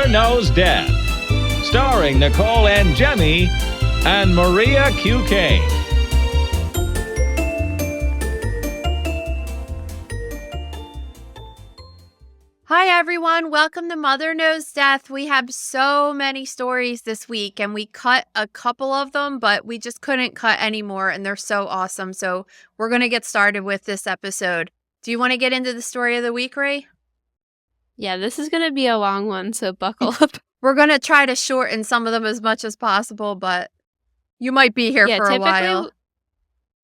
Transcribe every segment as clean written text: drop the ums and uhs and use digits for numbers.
Mother Knows Death, starring Nicole Angemi and Maria QK. Hi, everyone. Welcome to Mother Knows Death. We have so many stories this week, and we cut a couple of them, but we just couldn't cut any more, and they're so awesome. So we're going to get started with this episode. Do you want to get into the story of the week, Ray? Yeah, this is going to be a long one, so buckle up. We're going to try to shorten some of them as much as possible, but you might be here for a while.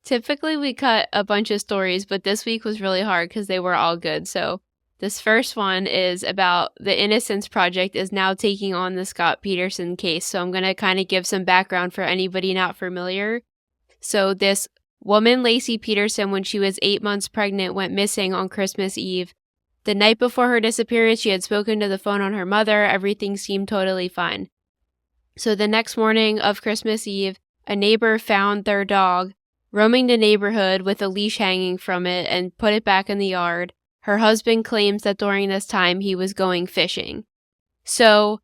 Typically, we cut a bunch of stories, but this week was really hard because they were all good. So this first one is about the Innocence Project is now taking on the Scott Peterson case. So I'm going to kind of give some background for anybody not familiar. So this woman, Laci Peterson, when she was 8 months pregnant, went missing on Christmas Eve. The night before her disappearance, she had spoken to the phone on her mother. Everything seemed totally fine. So the next morning of Christmas Eve, a neighbor found their dog roaming the neighborhood with a leash hanging from it and put it back in the yard. Her husband claims that during this time he was going fishing. So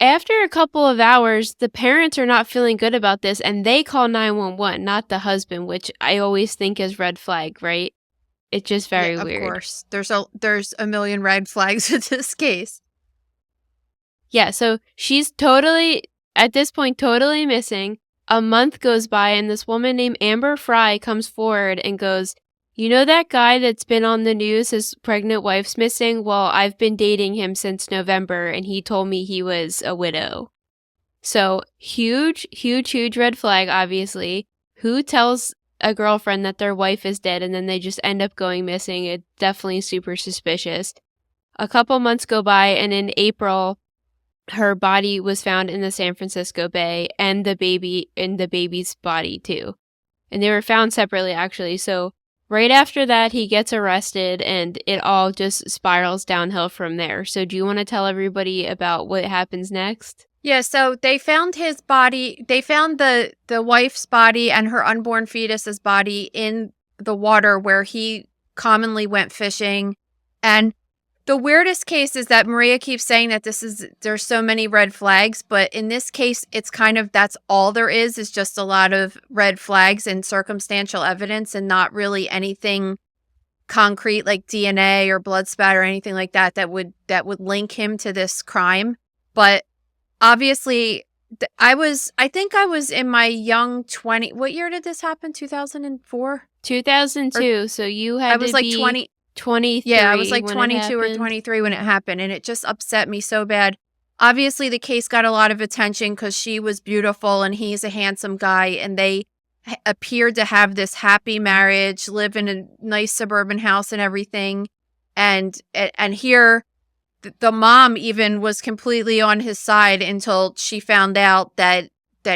after a couple of hours, the parents are not feeling good about this and they call 911, not the husband, which I always think is red flag, right? It's just very weird. Of course. There's a million red flags with this case. Yeah, so she's totally, at this point, totally missing. A month goes by and this woman named Amber Fry comes forward and goes, "You know that guy that's been on the news, his pregnant wife's missing? Well, I've been dating him since November and he told me he was a widow." So huge red flag, obviously. Who tells a girlfriend that their wife is dead and then they just end up going missing? It's definitely super suspicious. A couple months go by and in April, her body was found in the San Francisco Bay and the baby's body too. And they were found separately actually. So right after that, he gets arrested and it all just spirals downhill from there. So do you want to tell everybody about what happens next? Yeah, so they found his body. They found the wife's body and her unborn fetus's body in the water where he commonly went fishing. And the weirdest case is that Maria keeps saying that there's so many red flags, but in this case, it's kind of that's all there is just a lot of red flags and circumstantial evidence and not really anything concrete like DNA or blood spat or anything like that would link him to this crime. But obviously, I think I was in my young 20. What year did this happen? 2004? 2002. So you had I was to like be 23. Yeah, I was like 22 or 23 when it happened, and it just upset me so bad. Obviously, the case got a lot of attention because she was beautiful and he's a handsome guy, and they appeared to have this happy marriage, live in a nice suburban house and everything. And here, the mom even was completely on his side until she found out that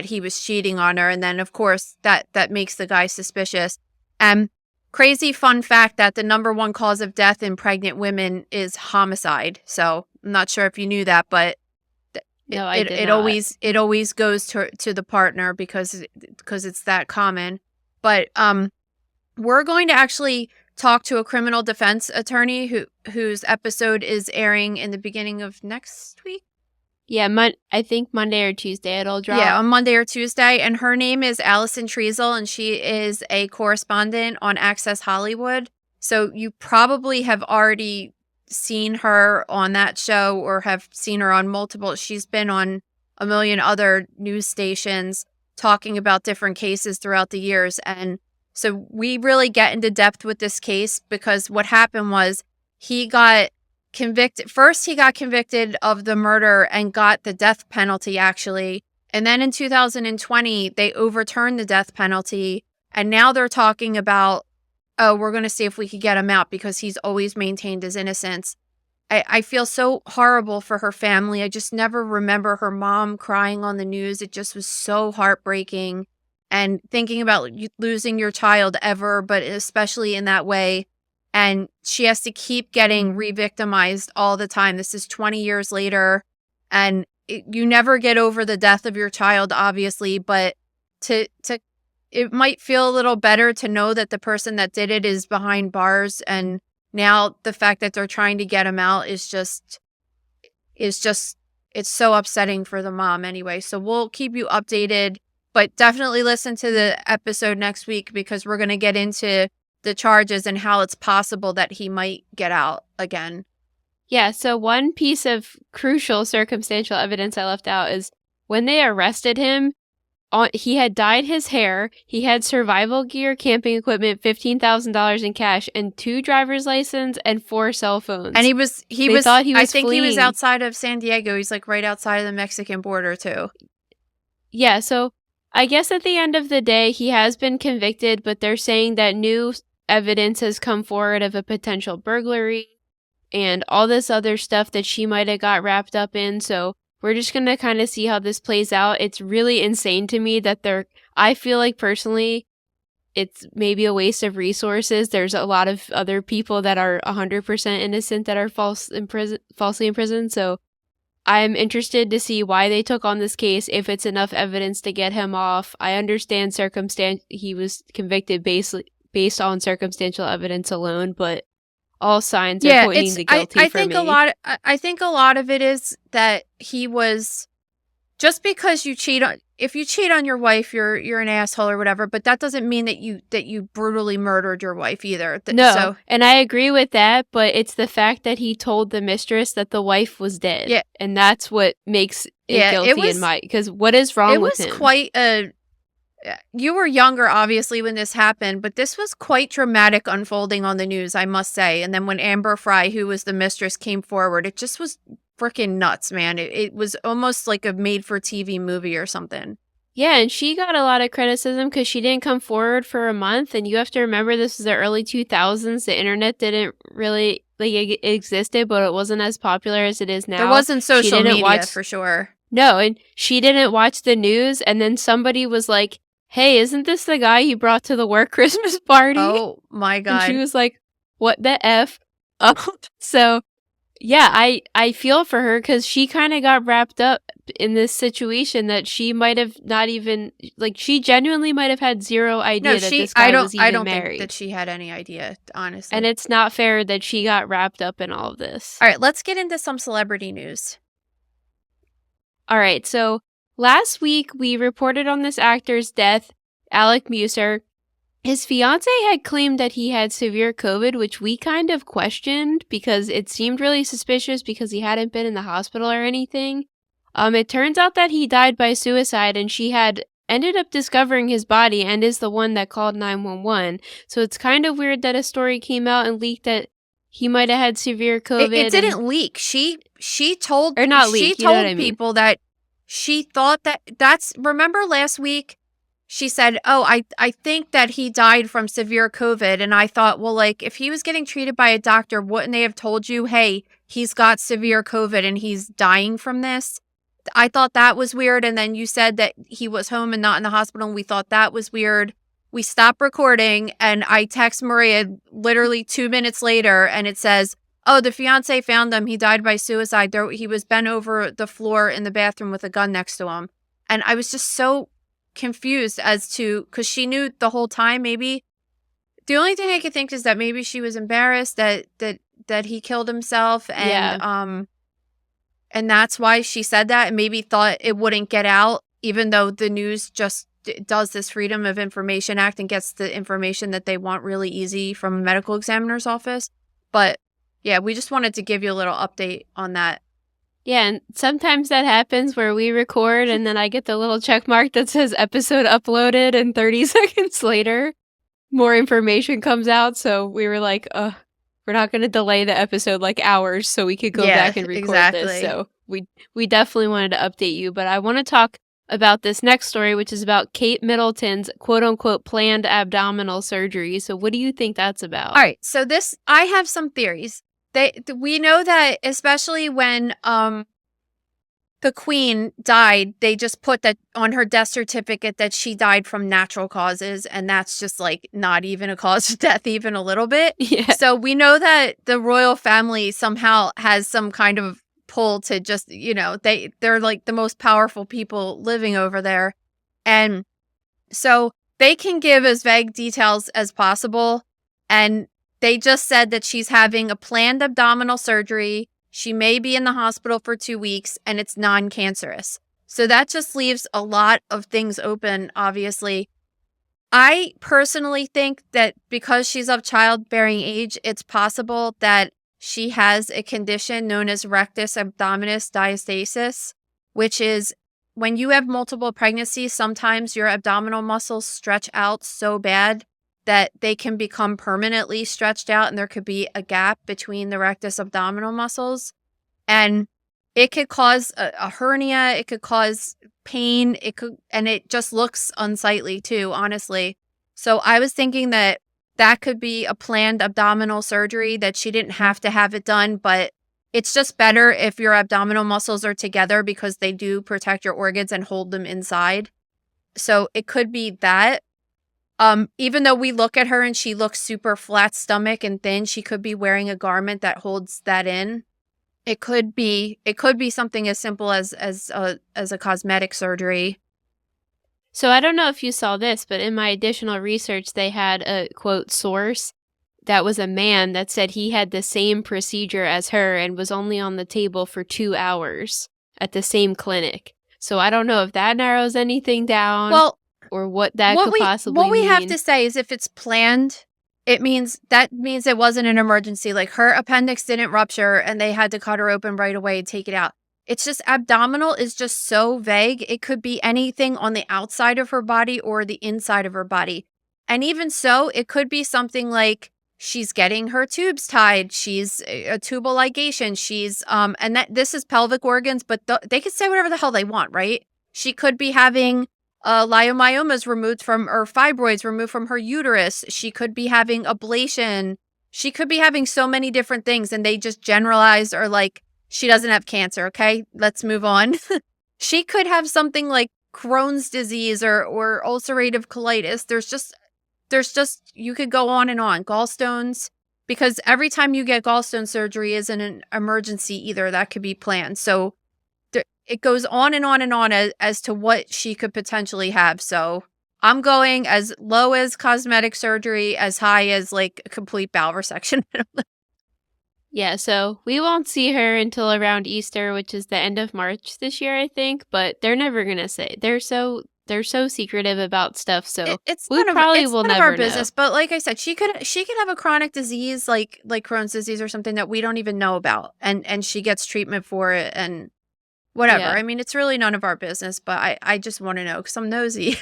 he was cheating on her. And then, of course, that makes the guy suspicious. Crazy fun fact that the number one cause of death in pregnant women is homicide. So I'm not sure if you knew that, but it always goes to the partner because it's that common. But we're going to actually talk to a criminal defense attorney whose episode is airing in the beginning of next week. Yeah, I think Monday or Tuesday it'll drop. Yeah, on Monday or Tuesday. And her name is Allison Treasel, and she is a correspondent on Access Hollywood. So you probably have already seen her on that show or have seen her on multiple. She's been on a million other news stations talking about different cases throughout the years. And so we really get into depth with this case because what happened was he got convicted. First, he got convicted of the murder and got the death penalty, actually. And then in 2020, they overturned the death penalty. And now they're talking about, oh, we're going to see if we could get him out because he's always maintained his innocence. I feel so horrible for her family. I just never remember her mom crying on the news. It just was so heartbreaking. And thinking about losing your child ever, but especially in that way. And she has to keep getting re-victimized all the time. This is 20 years later. And you never get over the death of your child, obviously. But it might feel a little better to know that the person that did it is behind bars. And now the fact that they're trying to get him out is just, is just, it's so upsetting for the mom anyway. So we'll keep you updated, but definitely listen to the episode next week because we're going to get into the charges and how it's possible that he might get out again. Yeah, so one piece of crucial circumstantial evidence I left out is when they arrested him, he had dyed his hair, he had survival gear, camping equipment, $15,000 in cash, and 2 driver's license and 4 cell phones. And he was I think he was fleeing. outside of San Diego. He's like right outside of the Mexican border too. Yeah, so I guess at the end of the day, he has been convicted, but they're saying that new evidence has come forward of a potential burglary and all this other stuff that she might have got wrapped up in. So we're just going to kind of see how this plays out. It's really insane to me that I feel like personally, it's maybe a waste of resources. There's a lot of other people that are 100% innocent that are falsely imprisoned. So I'm interested to see why they took on this case, if it's enough evidence to get him off. I understand he was convicted based on circumstantial evidence alone, but all signs are pointing to guilty I for think me. I think a lot of it is that he was, just because if you cheat on your wife, you're an asshole or whatever, but that doesn't mean that you brutally murdered your wife either. No, and I agree with that, but it's the fact that he told the mistress that the wife was dead. Yeah. And that's what makes it guilty in my, because what is wrong with him? It was quite you were younger, obviously, when this happened, but this was quite dramatic unfolding on the news, I must say. And then when Amber Fry, who was the mistress, came forward, it just was freaking nuts, man. It was almost like a made-for-TV movie or something. Yeah, and she got a lot of criticism because she didn't come forward for a month. And you have to remember, this was the early 2000s. The internet didn't really, it existed, but it wasn't as popular as it is now. There wasn't social media, for sure. No, and she didn't watch the news. And then somebody was like, hey, isn't this the guy you brought to the work Christmas party? Oh, my God. And she was like, what the F? So, yeah, I feel for her because she kind of got wrapped up in this situation that she might have not even, she genuinely might have had zero idea that this guy was even I don't married. think that she had any idea, honestly. And it's not fair that she got wrapped up in all of this. All right, let's get into some celebrity news. All right, so last week, we reported on this actor's death, Alec Musser. His fiance had claimed that he had severe COVID, which we kind of questioned because it seemed really suspicious because he hadn't been in the hospital or anything. It turns out that he died by suicide, and she had ended up discovering his body and is the one that called 911. So it's kind of weird that a story came out and leaked that he might have had severe COVID. It didn't leak. She told, or not leak, she told people that she thought remember last week, she said, oh, I think that he died from severe COVID. And I thought, well, if he was getting treated by a doctor, wouldn't they have told you, hey, he's got severe COVID and he's dying from this? I thought that was weird. And then you said that he was home and not in the hospital, and we thought that was weird. We stopped recording, and I text Maria literally 2 minutes later, and it says, oh, the fiance found him. He died by suicide. He was bent over the floor in the bathroom with a gun next to him. And I was just so confused as to, because she knew the whole time, maybe. The only thing I could think is that maybe she was embarrassed that he killed himself, and and that's why she said that, and maybe thought it wouldn't get out, even though the news just does this Freedom of Information Act and gets the information that they want really easy from a medical examiner's office. But yeah, we just wanted to give you a little update on that. Yeah, and sometimes that happens where we record and then I get the little check mark that says episode uploaded, and 30 seconds later, more information comes out. So we were like, we're not going to delay the episode hours so we could go back and record this. So we definitely wanted to update you. But I want to talk about this next story, which is about Kate Middleton's quote-unquote planned abdominal surgery. So what do you think that's about? All right, so I have some theories. We know that, especially when the Queen died, they just put that on her death certificate that she died from natural causes, and that's just not even a cause of death, even a little bit. Yeah. So we know that the royal family somehow has some kind of pull to just, they're the most powerful people living over there, and so they can give as vague details as possible, and they just said that she's having a planned abdominal surgery. She may be in the hospital for 2 weeks, and it's non-cancerous. So that just leaves a lot of things open, obviously. I personally think that because she's of childbearing age, it's possible that she has a condition known as rectus abdominis diastasis, which is when you have multiple pregnancies, sometimes your abdominal muscles stretch out so bad that they can become permanently stretched out, and there could be a gap between the rectus abdominal muscles. And it could cause a hernia, it could cause pain, and it just looks unsightly too, honestly. So I was thinking that could be a planned abdominal surgery, that she didn't have to have it done, but it's just better if your abdominal muscles are together because they do protect your organs and hold them inside. So it could be that. Even though we look at her and she looks super flat stomach and thin, she could be wearing a garment that holds that in. It could be something as simple as a cosmetic surgery. So I don't know if you saw this, but in my additional research, they had a quote source that was a man that said he had the same procedure as her and was only on the table for 2 hours at the same clinic. So I don't know if that narrows anything down. Well, or what that could possibly mean. What we mean. have to say is if it's planned, it means it wasn't an emergency. Like her appendix didn't rupture and they had to cut her open right away and take it out. It's just abdominal is just so vague. It could be anything on the outside of her body or the inside of her body. And even so, it could be something like she's getting her tubes tied. She's a tubal ligation. She's, and that this is pelvic organs, but they could say whatever the hell they want, right? She could be having leiomyomas removed from, or fibroids removed from her uterus. She could be having ablation. She could be having so many different things, and they just generalize or like, she doesn't have cancer. Okay, let's move on. She could have something like Crohn's disease or ulcerative colitis. There's just, you could go on and on. Gallstones, because every time you get gallstone surgery isn't an emergency either. That could be planned. So it goes on and on and on as to what she could potentially have. So I'm going as low as cosmetic surgery, as high as like a complete bowel resection. Yeah, so we won't see her until around Easter, which is the end of March this year, I think. But they're never gonna say. They're so secretive about stuff. So it's we none probably of, will none never of our business. know. But like I said, she could have a chronic disease like Crohn's disease or something that we don't even know about, and she gets treatment for it and whatever. Yeah. I mean, it's really none of our business. But I just want to know because I'm nosy.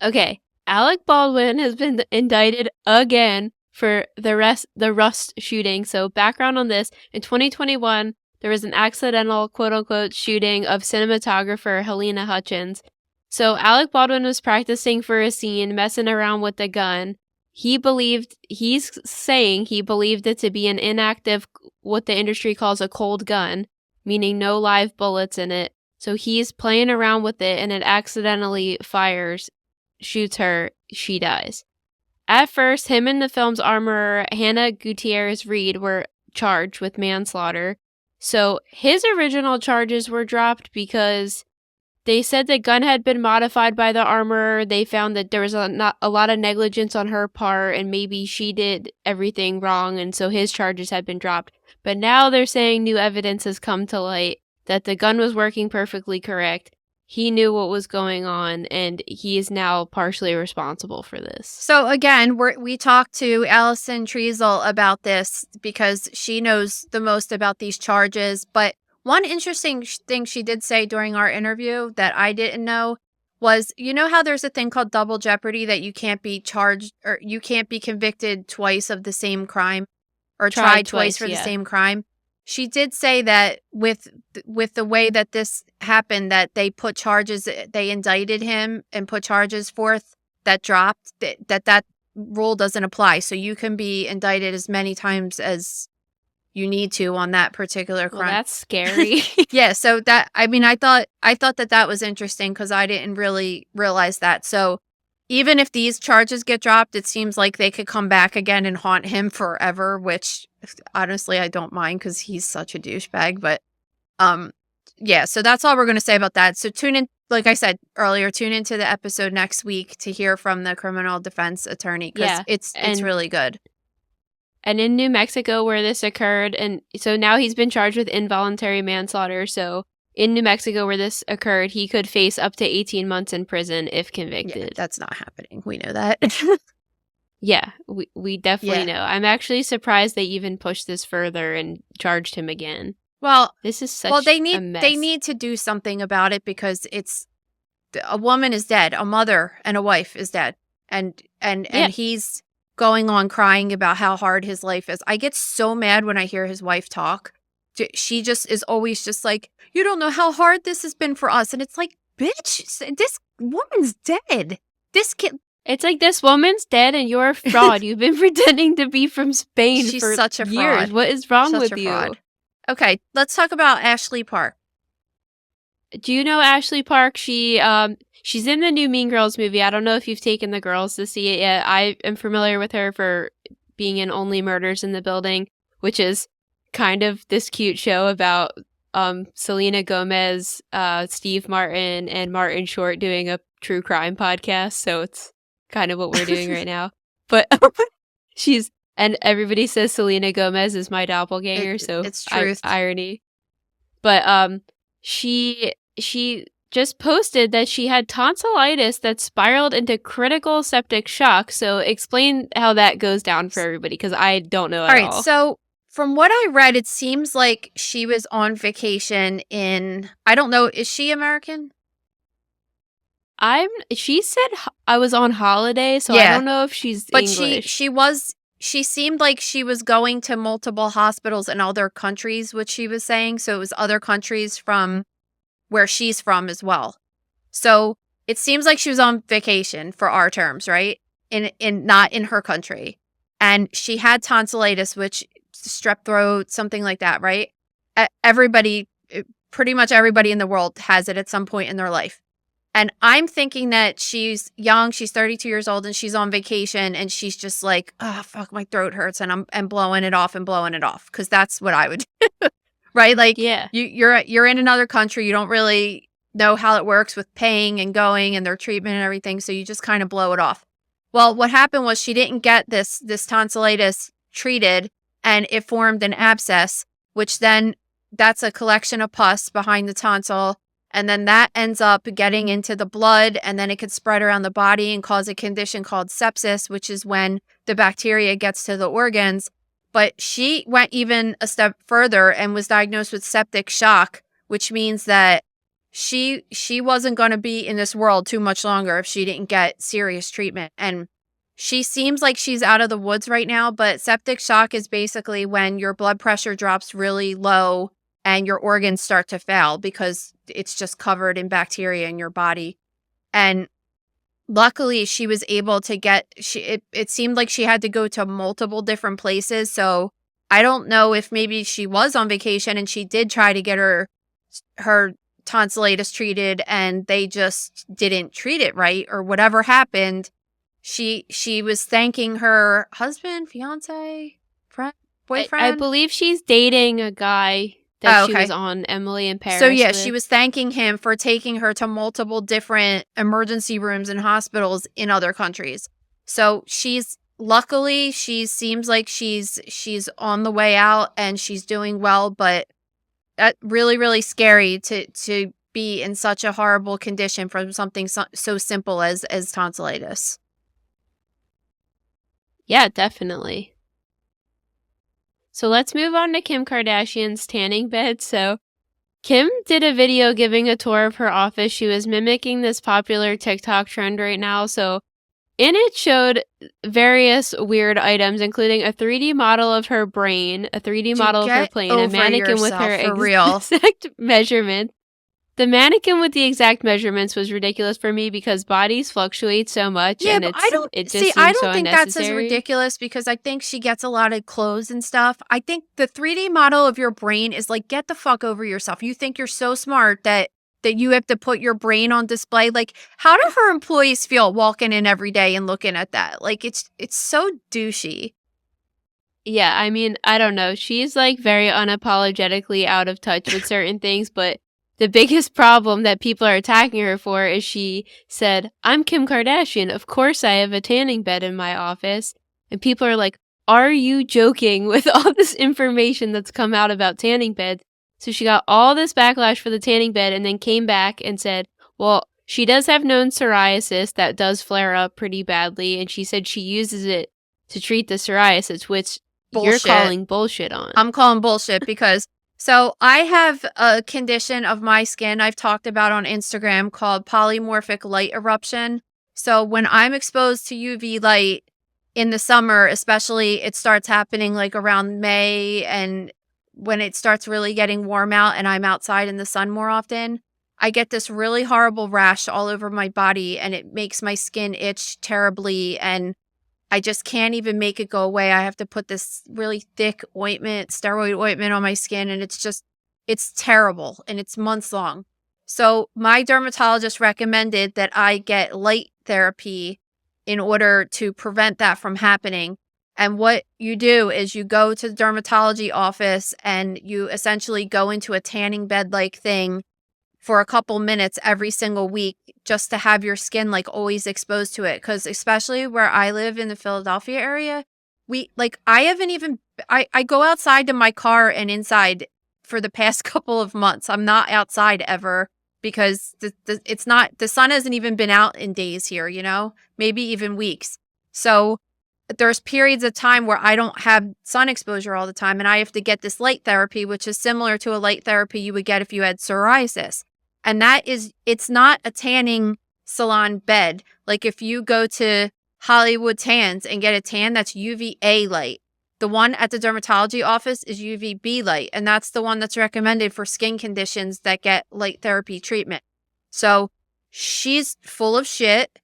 Okay, Alec Baldwin has been indicted again for the Rust shooting. So background on this, in 2021, there was an accidental quote-unquote shooting of cinematographer Helena Hutchins. So Alec Baldwin was practicing for a scene, messing around with a gun. He's saying he believed it to be an inactive, what the industry calls a cold gun, meaning no live bullets in it. So he's playing around with it and it accidentally fires, shoots her, she dies. At first, him and the film's armorer, Hannah Gutierrez Reed, were charged with manslaughter. So his original charges were dropped because they said the gun had been modified by the armorer. They found that there was not a lot of negligence on her part and maybe she did everything wrong, and so his charges had been dropped. But now they're saying new evidence has come to light that the gun was working perfectly correct. He knew what was going on, and he is now partially responsible for this. So again, we talked to Allison Treasel about this because she knows the most about these charges. But one interesting thing she did say during our interview that I didn't know was, you know how there's a thing called double jeopardy, that you can't be charged or you can't be convicted twice of the same crime or tried twice for the same crime. She did say that with the way that this happened, that they indicted him and put charges forth that dropped, that rule doesn't apply. So you can be indicted as many times as you need to on that particular crime. Well, that's scary. Yeah. So that, I mean, I thought that was interesting because I didn't really realize that. So even if these charges get dropped, it seems like they could come back again and haunt him forever, which honestly I don't mind because he's such a douchebag. But yeah, so that's all we're going to say about that. So tune in, like I said earlier, tune into the episode next week to hear from the criminal defense attorney because it's really good. And in New Mexico where this occurred, and so now he's been charged with involuntary manslaughter. So in New Mexico where this occurred, he could face up to 18 months in prison if Yeah, convicted. that's not happening. We know that. Yeah, we definitely Yeah. know. I'm actually surprised they even pushed this further and charged him again. Well, This is such well, they a mess. need to do something about it because it's a woman is dead, a mother and a wife is dead, and Yeah. he's going on crying about how hard his life is. I get so mad when I hear his wife talk. She just is always just like, you don't know how hard this has been for us, and it's like, bitch, this woman's dead. This kid, It's like, this woman's dead and you're a fraud. You've been pretending to be from Spain She's for such a years. fraud. What is wrong such with a you? fraud. Okay, let's talk about Ashley Park. Do you know Ashley Park? She's in the new Mean Girls movie. I don't know if you've taken the girls to see it yet. I am familiar with her for being in Only Murders in the Building, which is kind of this cute show about Selena Gomez, Steve Martin, and Martin Short doing a true crime podcast. So it's kind of what we're doing right now. But and everybody says Selena Gomez is my doppelganger. So it's truth. Irony. But she just posted that she had tonsillitis that spiraled into critical septic shock. So explain how that goes down for everybody, because I don't know at all. So from what I read, it seems like she was on vacation in, I don't know, is she American? She said I was on holiday, so I Yeah. don't know if she's But English. she seemed like she was going to multiple hospitals in other countries, which she was saying. So it was other countries from where she's from as well. So it seems like she was on vacation for our terms, right? In not in her country. And she had tonsillitis, which strep throat, something like that, right? Pretty much everybody in the world has it at some point in their life. And I'm thinking that she's young, she's 32 years old, and she's on vacation, and she's just like, oh, fuck, my throat hurts, and I'm blowing it off, because that's what I would do, right? Like, Yeah. you're in another country, you don't really know how it works with paying and going and their treatment and everything, so you just kind of blow it off. Well, what happened was she didn't get this tonsillitis treated, and it formed an abscess, which then that's a collection of pus behind the tonsil. And then that ends up getting into the blood, and then it could spread around the body and cause a condition called sepsis, which is when the bacteria gets to the organs. But she went even a step further and was diagnosed with septic shock, which means that she wasn't going to be in this world too much longer if she didn't get serious treatment. And she seems like she's out of the woods right now, but septic shock is basically when your blood pressure drops really low and your organs start to fail because it's just covered in bacteria in your body. And luckily she was able to it seemed like she had to go to multiple different places. So I don't know if maybe she was on vacation and she did try to get her tonsillitis treated and they just didn't treat it right, or whatever happened. She was thanking her husband, fiance, friend, boyfriend. I believe she's dating a guy that she okay. was on Emily in Paris. So yeah, with. she was thanking him for taking her to multiple different emergency rooms and hospitals in other countries. So luckily she seems like she's on the way out and she's doing well, but that really, really scary to be in such a horrible condition from something so simple as tonsillitis. Yeah, definitely. So let's move on to Kim Kardashian's tanning bed. So Kim did a video giving a tour of her office. She was mimicking this popular TikTok trend right now. So in it showed various weird items, including a 3D model of her brain, a 3D model of her plane, a mannequin with her exact measurements. The mannequin with the exact measurements was ridiculous for me because bodies fluctuate so much. Yeah, and but I don't think that's as ridiculous because I think she gets a lot of clothes and stuff. I think the 3D model of your brain is like, get the fuck over yourself. You think you're so smart that you have to put your brain on display. Like, how do her employees feel walking in every day and looking at that? Like, it's so douchey. Yeah, I mean, I don't know. She's like very unapologetically out of touch with certain things, but the biggest problem that people are attacking her for is she said, I'm Kim Kardashian. Of course I have a tanning bed in my office. And people are like, are you joking with all this information that's come out about tanning beds? So she got all this backlash for the tanning bed and then came back and said, well, she does have known psoriasis that does flare up pretty badly. And she said she uses it to treat the psoriasis, which you're Bullshit. calling bullshit on. I'm calling bullshit because so I have a condition of my skin I've talked about on Instagram called polymorphic light eruption. So when I'm exposed to UV light in the summer, especially, it starts happening like around May, and when it starts really getting warm out and I'm outside in the sun more often, I get this really horrible rash all over my body and it makes my skin itch terribly, and I just can't even make it go away. I have to put this really thick ointment, steroid ointment on my skin, and it's terrible, and it's months long. So my dermatologist recommended that I get light therapy in order to prevent that from happening. And what you do is you go to the dermatology office and you essentially go into a tanning bed like thing for a couple minutes every single week just to have your skin like always exposed to it. Because especially where I live in the Philadelphia area, I go outside to my car and inside for the past couple of months. I'm not outside ever because the sun hasn't even been out in days here, maybe even weeks. So there's periods of time where I don't have sun exposure all the time, and I have to get this light therapy, which is similar to a light therapy you would get if you had psoriasis. And it's not a tanning salon bed. Like if you go to Hollywood Tans and get a tan, that's UVA light. The one at the dermatology office is UVB light, and that's the one that's recommended for skin conditions that get light therapy treatment. So she's full of shit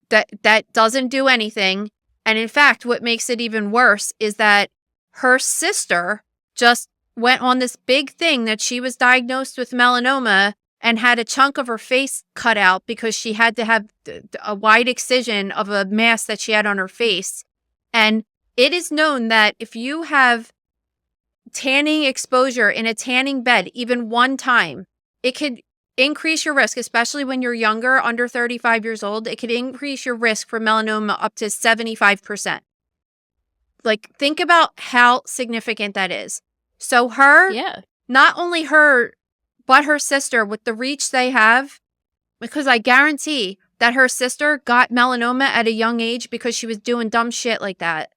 that doesn't do anything. And in fact, what makes it even worse is that her sister just went on this big thing that she was diagnosed with melanoma and had a chunk of her face cut out because she had to have a wide excision of a mass that she had on her face. And it is known that if you have tanning exposure in a tanning bed, even one time, it could increase your risk, especially when you're younger, under 35 years old. It could increase your risk for melanoma up to 75%. Like, think about how significant that is. So not only her, but her sister, with the reach they have, because I guarantee that her sister got melanoma at a young age because she was doing dumb shit like that.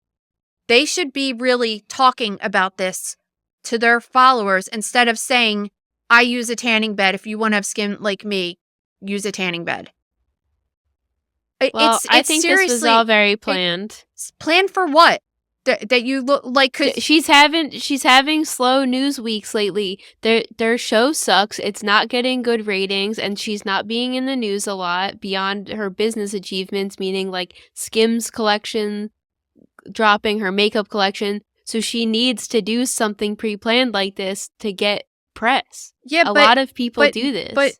They should be really talking about this to their followers instead of saying, I use a tanning bed. If you want to have skin like me, use a tanning bed. Well, I think this was all very planned. Planned for what? That you look like? She's having slow news weeks lately. Their show sucks. It's not getting good ratings, and she's not being in the news a lot beyond her business achievements, meaning like Skims collection, dropping her makeup collection. So she needs to do something pre-planned like this to get press. Yeah, a lot of people do this.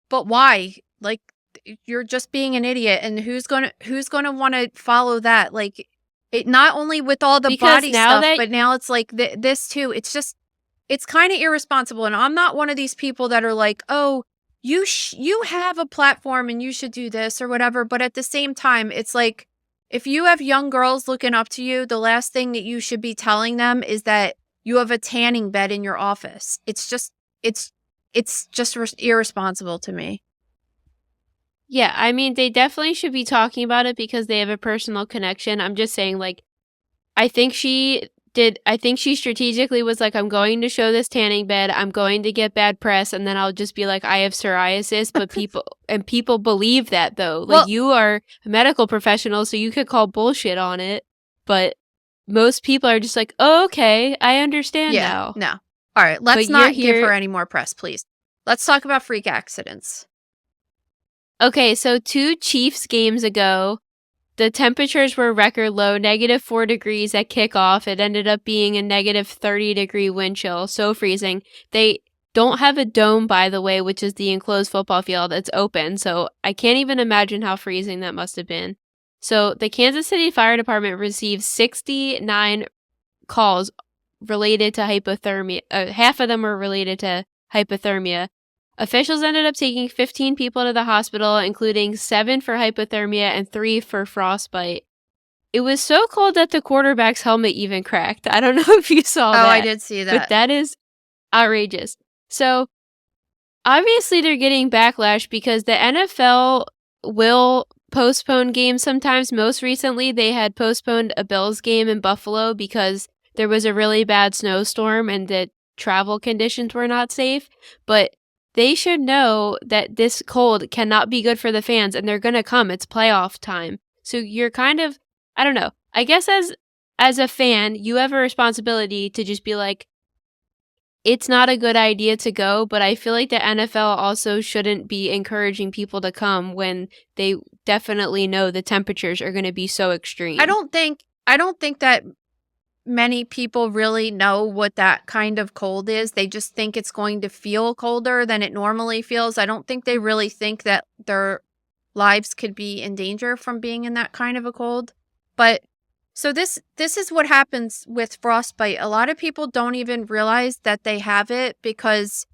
But why? Like, you're just being an idiot, and who's gonna want to follow that? Like, it not only with all the body stuff, but now it's like this too. It's just, it's kind of irresponsible. And I'm not one of these people that are like, oh, you have a platform and you should do this or whatever. But at the same time, it's like, if you have young girls looking up to you, the last thing that you should be telling them is that you have a tanning bed in your office. It's just irresponsible to me. Yeah, I mean, they definitely should be talking about it because they have a personal connection. I'm just saying, like, I think she strategically was like, I'm going to show this tanning bed, I'm going to get bad press, and then I'll just be like, I have psoriasis. But people believe that, though. Like, well, you are a medical professional, so you could call bullshit on it. But most people are just like, oh, okay, I understand now. No. All right, let's not give her any more press, please. Let's talk about freak accidents. Okay, so 2 Chiefs games ago, the temperatures were record low, -4 degrees at kickoff. It ended up being a -30-degree wind chill, so freezing. They don't have a dome, by the way, which is the enclosed football field. It's open, so I can't even imagine how freezing that must have been. So the Kansas City Fire Department received 69 calls related to hypothermia. Half of them were related to hypothermia. Officials ended up taking 15 people to the hospital, including 7 for hypothermia and 3 for frostbite. it was so cold that the quarterback's helmet even cracked. I don't know if you saw that. Oh, I did see that. But that is outrageous. So obviously they're getting backlash because the NFL will postpone games sometimes. Most recently, they had postponed a Bills game in Buffalo because there was a really bad snowstorm and the travel conditions were not safe. But they should know that this cold cannot be good for the fans, and they're going to come. It's playoff time. So you're kind of, I don't know. I guess as a fan, you have a responsibility to just be like, it's not a good idea to go, but I feel like the NFL also shouldn't be encouraging people to come when they definitely know the temperatures are going to be so extreme. I don't think that many people really know what that kind of cold is. They just think it's going to feel colder than it normally feels. I don't think they really think that their lives could be in danger from being in that kind of a cold. But so this is what happens with frostbite. A lot of people don't even realize that they have it because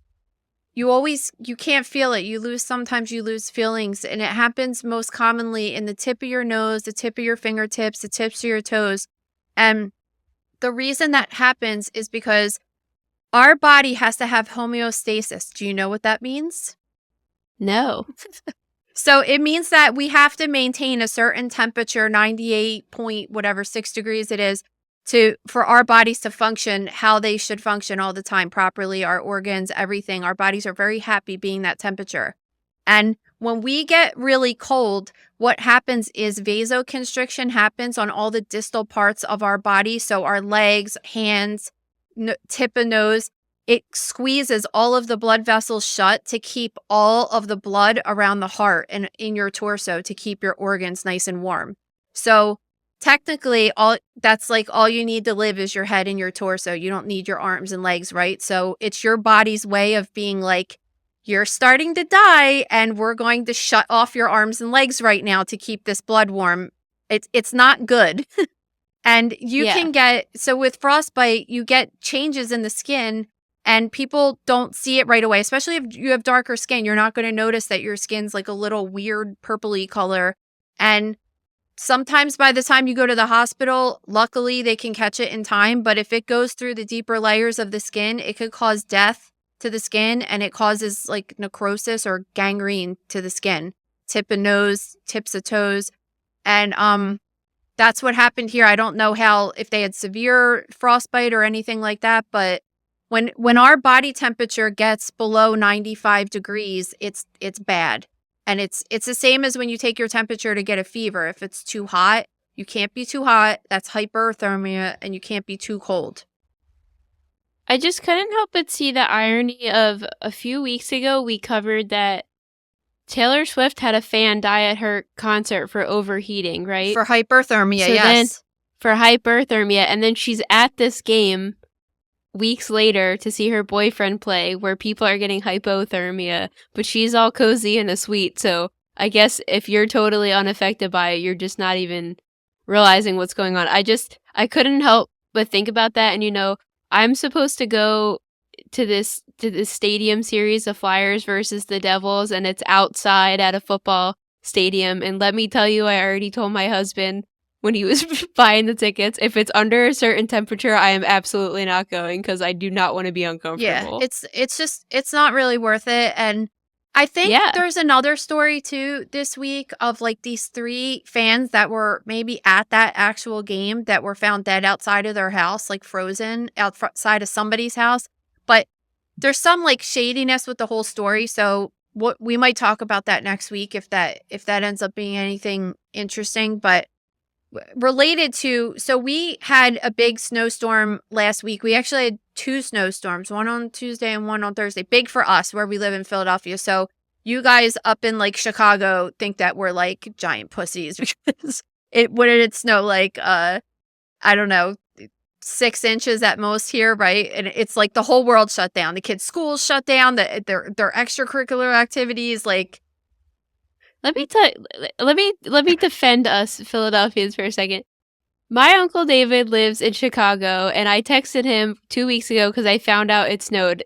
you can't feel it. Sometimes you lose feelings, and it happens most commonly in the tip of your nose, the tip of your fingertips, the tips of your toes. And the reason that happens is because our body has to have homeostasis. Do you know what that means? No. So it means that we have to maintain a certain temperature, 98 point whatever 6 degrees it is, for our bodies to function how they should function all the time properly. Our organs, everything, our bodies are very happy being that temperature. And when we get really cold, what happens is vasoconstriction happens on all the distal parts of our body. So our legs, hands, tip of nose. It squeezes all of the blood vessels shut to keep all of the blood around the heart and in your torso to keep your organs nice and warm. So technically, all you need to live is your head and your torso. You don't need your arms and legs, right? So it's your body's way of being like, you're starting to die and we're going to shut off your arms and legs right now to keep this blood warm. It's not good. And you can get, so with frostbite, you get changes in the skin. And people don't see it right away, especially if you have darker skin. You're not going to notice that your skin's like a little weird purpley color. And sometimes by the time you go to the hospital, luckily they can catch it in time. But if it goes through the deeper layers of the skin, it could cause death to the skin, and it causes like necrosis or gangrene to the skin, tip of nose, tips of toes. And that's what happened here. I don't know if they had severe frostbite or anything like that, but when our body temperature gets below 95 degrees, it's bad. And it's the same as when you take your temperature to get a fever. If it's too hot, you can't be too hot. That's hyperthermia, and you can't be too cold. I just couldn't help but see the irony of a few weeks ago we covered that Taylor Swift had a fan die at her concert for overheating, right? For hyperthermia, so yes. Then, for hyperthermia, and then she's at this game weeks later to see her boyfriend play where people are getting hypothermia, but she's all cozy in a suite. So I guess if you're totally unaffected by it, you're just not even realizing what's going on. I couldn't help but think about that. And I'm supposed to go to this stadium series of Flyers versus the Devils, and it's outside at a football stadium. And let me tell you, I already told my husband when he was buying the tickets, if it's under a certain temperature, I am absolutely not going because I do not want to be uncomfortable. Yeah, it's not really worth it. And I think there's another story too this week of like these 3 fans that were maybe at that actual game that were found dead outside of their house, like frozen outside of somebody's house. But there's some like shadiness with the whole story. So we might talk about that next week if that ends up being anything interesting. But related to, so we had a big snowstorm last week. We actually had 2 snowstorms, one on Tuesday and one on Thursday. Big for us where we live in Philadelphia. So you guys up in like Chicago think that we're like giant pussies because what did it snow like? I don't know, 6 inches at most here, right? And it's like the whole world shut down. The kids' schools shut down. Their extracurricular activities, like. Let me defend us Philadelphians for a second. My Uncle David lives in Chicago, and I texted him 2 weeks ago because I found out it snowed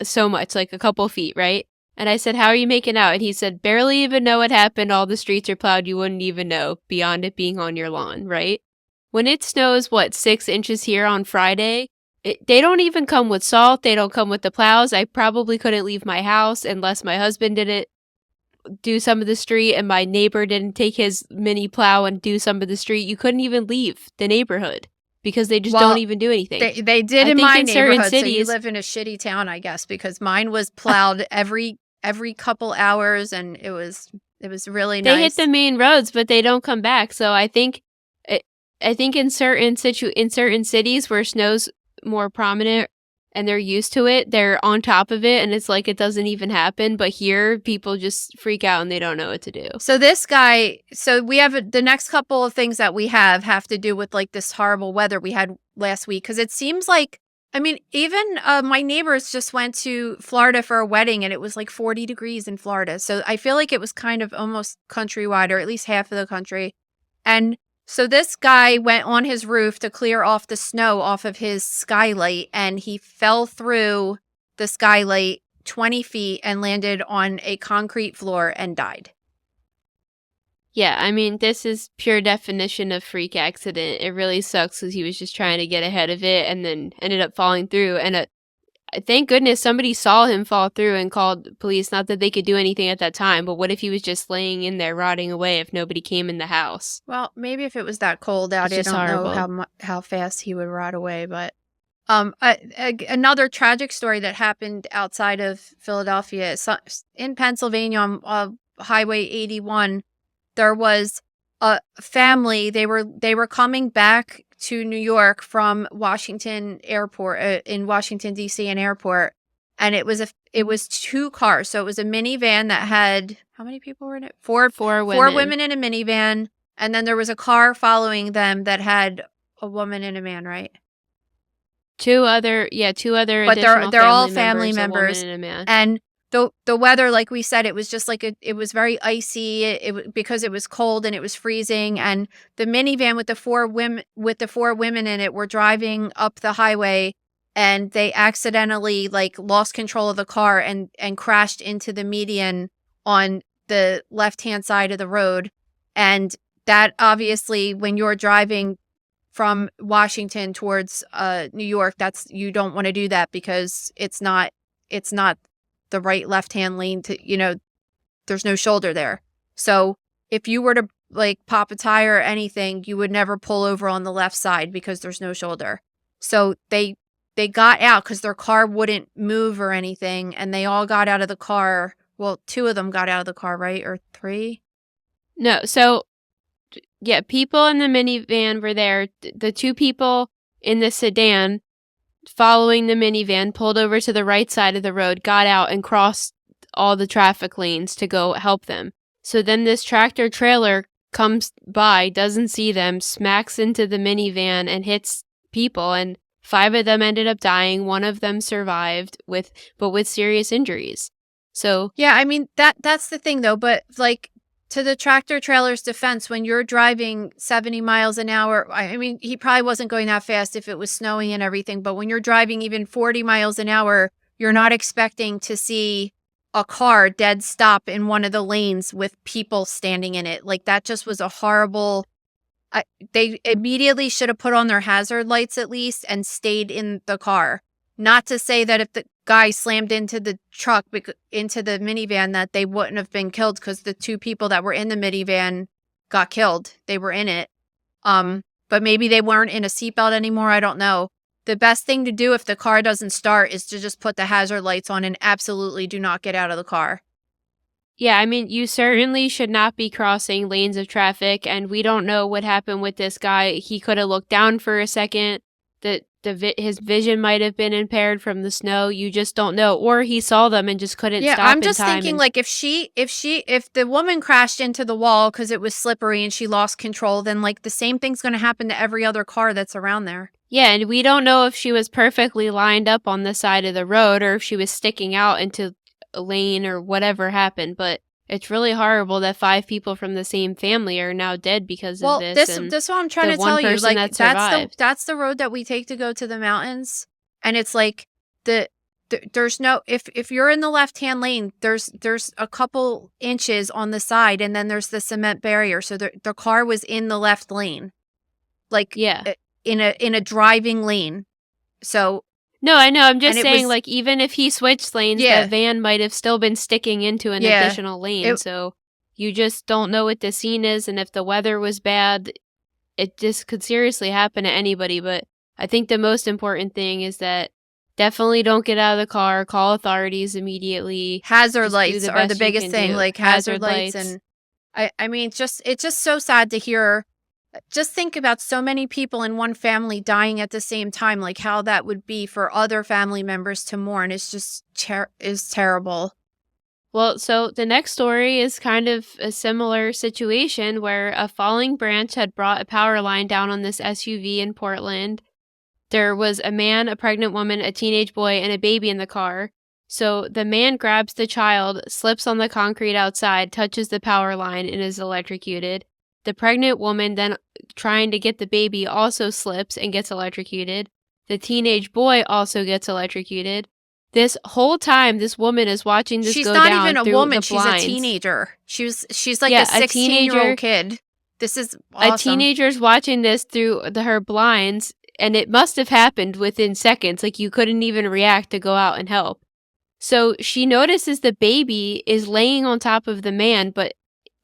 so much, like a couple feet, right? And I said, how are you making out? And he said, barely even know what happened. All the streets are plowed. You wouldn't even know beyond it being on your lawn, right? When it snows, 6 inches here on Friday, they don't even come with salt. They don't come with the plows. I probably couldn't leave my house unless my husband didn't do some of the street and my neighbor didn't take his mini plow and do some of the street. You couldn't even leave the neighborhood because they just don't even do anything. They did I in think my in certain neighborhood. So you cities- live in a shitty town, I guess, because mine was plowed every couple hours, and it was really They nice. hit the main roads, but they don't come back. So I think in certain cities where snow's more prominent and they're used to it, they're on top of it, and it's like it doesn't even happen. But here, people just freak out and they don't know what to do. So this guy, so we have the next couple of things that we have to do with like this horrible weather we had last week, because it seems like, I mean, even my neighbors just went to Florida for a wedding and it was like 40 degrees in Florida. So I feel like it was kind of almost countrywide, or at least half of the country. And so this guy went on his roof to clear off the snow off of his skylight, and he fell through the skylight 20 feet and landed on a concrete floor and died. Yeah, I mean, this is pure definition of freak accident. It really sucks because he was just trying to get ahead of it and then ended up falling through. And thank goodness somebody saw him fall through and called police. Not that they could do anything at that time, but what if he was just laying in there rotting away if nobody came in the house? Well, maybe if it was that cold out, It's I just don't horrible. know how fast he would rot away. But another tragic story that happened outside of Philadelphia, in Pennsylvania on Highway 81, there was a family. They were coming back to New York from Washington Airport, in Washington D.C. an airport, and it was 2 cars. So it was a minivan that had, how many people were in it? Four women in a minivan, and then there was a car following them that had a woman and a man, right? Two other But additional they're all family family members. a woman and a man. And the weather, like we said, it was just like it was very icy. Because it was cold and it was freezing. And the minivan with the 4 women in it were driving up the highway, and they accidentally like lost control of the car and crashed into the median on the left-hand side of the road. And that obviously, when you're driving from Washington towards New York, you don't want to do that, because it's not the right left-hand lane to, there's no shoulder there. So if you were to like pop a tire or anything, you would never pull over on the left side because there's no shoulder. So they got out because their car wouldn't move or anything, and they all got out of the car. Well, 2 of them got out of the car, right? Or 3? No, so yeah, people in the minivan were there. The 2 people in the sedan following the minivan pulled over to the right side of the road, got out, and crossed all the traffic lanes to go help them. So then this tractor trailer comes by, doesn't see them, smacks into the minivan and hits people, and 5 of them ended up dying. 1 of them survived with serious injuries. So yeah, I mean that's the thing though. But like, to the tractor trailer's defense, when you're driving 70 miles an hour, I mean, he probably wasn't going that fast if it was snowing and everything, but when you're driving even 40 miles an hour, you're not expecting to see a car dead stop in one of the lanes with people standing in it. Like, that just was a horrible... they immediately should have put on their hazard lights at least and stayed in the car. Not to say that if the guy slammed into the truck, into the minivan, that they wouldn't have been killed, because the 2 people that were in the minivan got killed. They were in it. But maybe they weren't in a seatbelt anymore. I don't know. The best thing to do if the car doesn't start is to just put the hazard lights on and absolutely do not get out of the car. yeah, I mean, you certainly should not be crossing lanes of traffic, and we don't know what happened with this guy. He could have looked down for a second. His vision might have been impaired from the snow. You just don't know. Or he saw them and just couldn't stop I'm just in time. thinking, like, if the woman crashed into the wall because it was slippery and she lost control, then like the same thing's going to happen to every other car that's around there. Yeah, and we don't know if she was perfectly lined up on the side of the road or if she was sticking out into a lane or whatever happened. But it's really horrible that 5 people from the same family are now dead because of this. Well, this is what I'm trying the to one tell you. person Like, that survived. that's the road that we take to go to the mountains, and it's like the there's no, if you're in the left-hand lane, there's a couple inches on the side, and then there's the cement barrier. So the car was in the left lane, like Yeah. in a driving lane. So No, I know. I'm just And it saying, was- like, even if he switched lanes, Yeah. the van might have still been sticking into an Yeah. additional lane. It- So you just don't know what the scene is, and if the weather was bad, it just could seriously happen to anybody. But I think the most important thing is that definitely don't get out of the car. Call authorities immediately. hazard Just do lights the are the best you biggest can thing, do. like hazard lights. And I mean, it's just so sad to hear. Just think about so many people in one family dying at the same time, like how that would be for other family members to mourn. It's just is terrible. Well, so the next story is kind of a similar situation where a falling branch had brought a power line down on this SUV in Portland. There was a man, a pregnant woman, a teenage boy, and a baby in the car. So the man grabs the child, slips on the concrete outside, touches the power line, and is electrocuted. The pregnant woman, then trying to get the baby, also slips and gets electrocuted. The teenage boy also gets electrocuted. This whole time, this woman is watching this She's go not down even a through woman. the She's blinds. a teenager. She's like Yeah, a a 16-year-old teenager- kid. This is awesome. A teenager's watching this through her blinds, and it must have happened within seconds. Like, you couldn't even react to go out and help. So she notices the baby is laying on top of the man, but